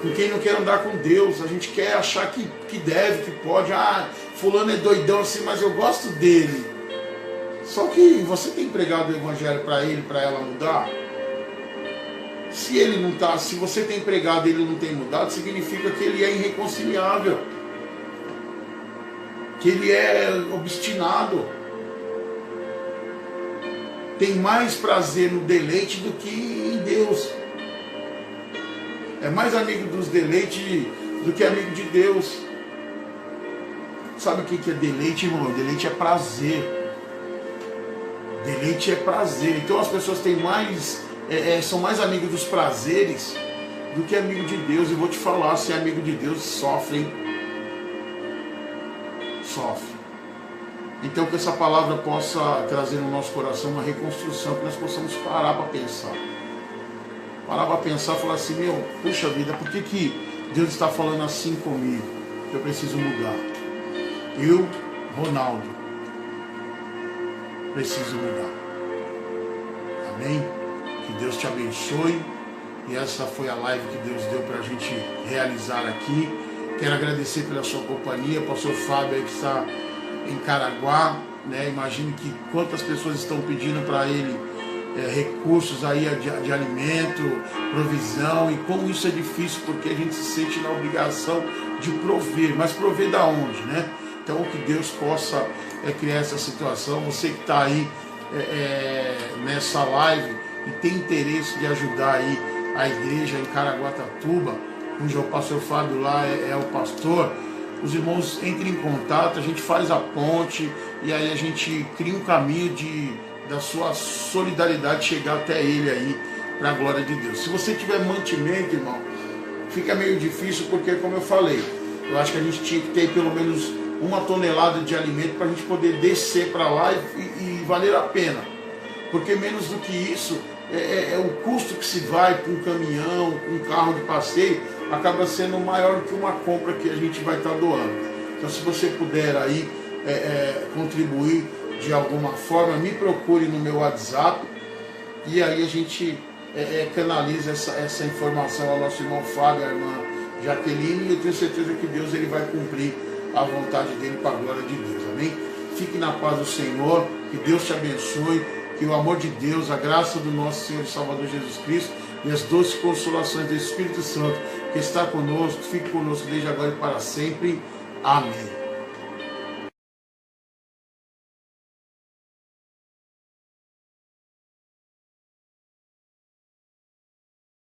com quem não quer andar com Deus. A gente quer achar que deve, que pode. Ah, fulano é doidão assim, mas eu gosto dele. Só que você tem pregado o evangelho para ele, para ela mudar? Se ele não tá, se você tem pregado e ele não tem mudado, significa que ele é irreconciliável, que ele é obstinado, tem mais prazer no deleite do que em Deus, é mais amigo dos deleites do que amigo de Deus. Sabe o que é deleite, irmão? Deleite é prazer. Deleite é prazer. Então as pessoas têm mais, são mais amigos dos prazeres do que amigo de Deus. E vou te falar, se é amigo de Deus, sofre, hein? Sofre. Então que essa palavra possa trazer no nosso coração uma reconstrução, que nós possamos parar para pensar. Parar para pensar e falar assim, puxa vida, por que Deus está falando assim comigo? Que eu preciso mudar. Eu, Ronaldo, preciso mudar. Amém? Que Deus te abençoe. E essa foi a live que Deus deu para a gente realizar aqui. Quero agradecer pela sua companhia, pastor Fábio aí que está em Caraguá, né? Imagino que quantas pessoas estão pedindo para ele recursos aí de alimento, provisão, e como isso é difícil, porque a gente se sente na obrigação de prover, mas prover da onde, né? Então que Deus possa criar essa situação. Você que está aí nessa live e tem interesse de ajudar aí a igreja em Caraguatatuba, cujo o pastor Fábio lá é o pastor, os irmãos entrem em contato, a gente faz a ponte e aí a gente cria um caminho da sua solidariedade chegar até ele aí, para a glória de Deus. Se você tiver mantimento, irmão, fica meio difícil, porque como eu falei, eu acho que a gente tinha que ter pelo menos 1 tonelada de alimento para a gente poder descer para lá e valer a pena, porque menos do que isso, o custo que se vai para um caminhão, um carro de passeio, acaba sendo maior do que uma compra que a gente vai estar doando. Então se você puder aí contribuir de alguma forma, me procure no meu WhatsApp e aí a gente canaliza essa informação ao nosso irmão Fábio, à irmã Jaqueline, e eu tenho certeza que Deus ele vai cumprir a vontade dele para a glória de Deus. Amém? Fique na paz do Senhor, que Deus te abençoe, que o amor de Deus, a graça do nosso Senhor e Salvador Jesus Cristo e as doces consolações do Espírito Santo que está conosco, fique conosco desde agora e para sempre. Amém.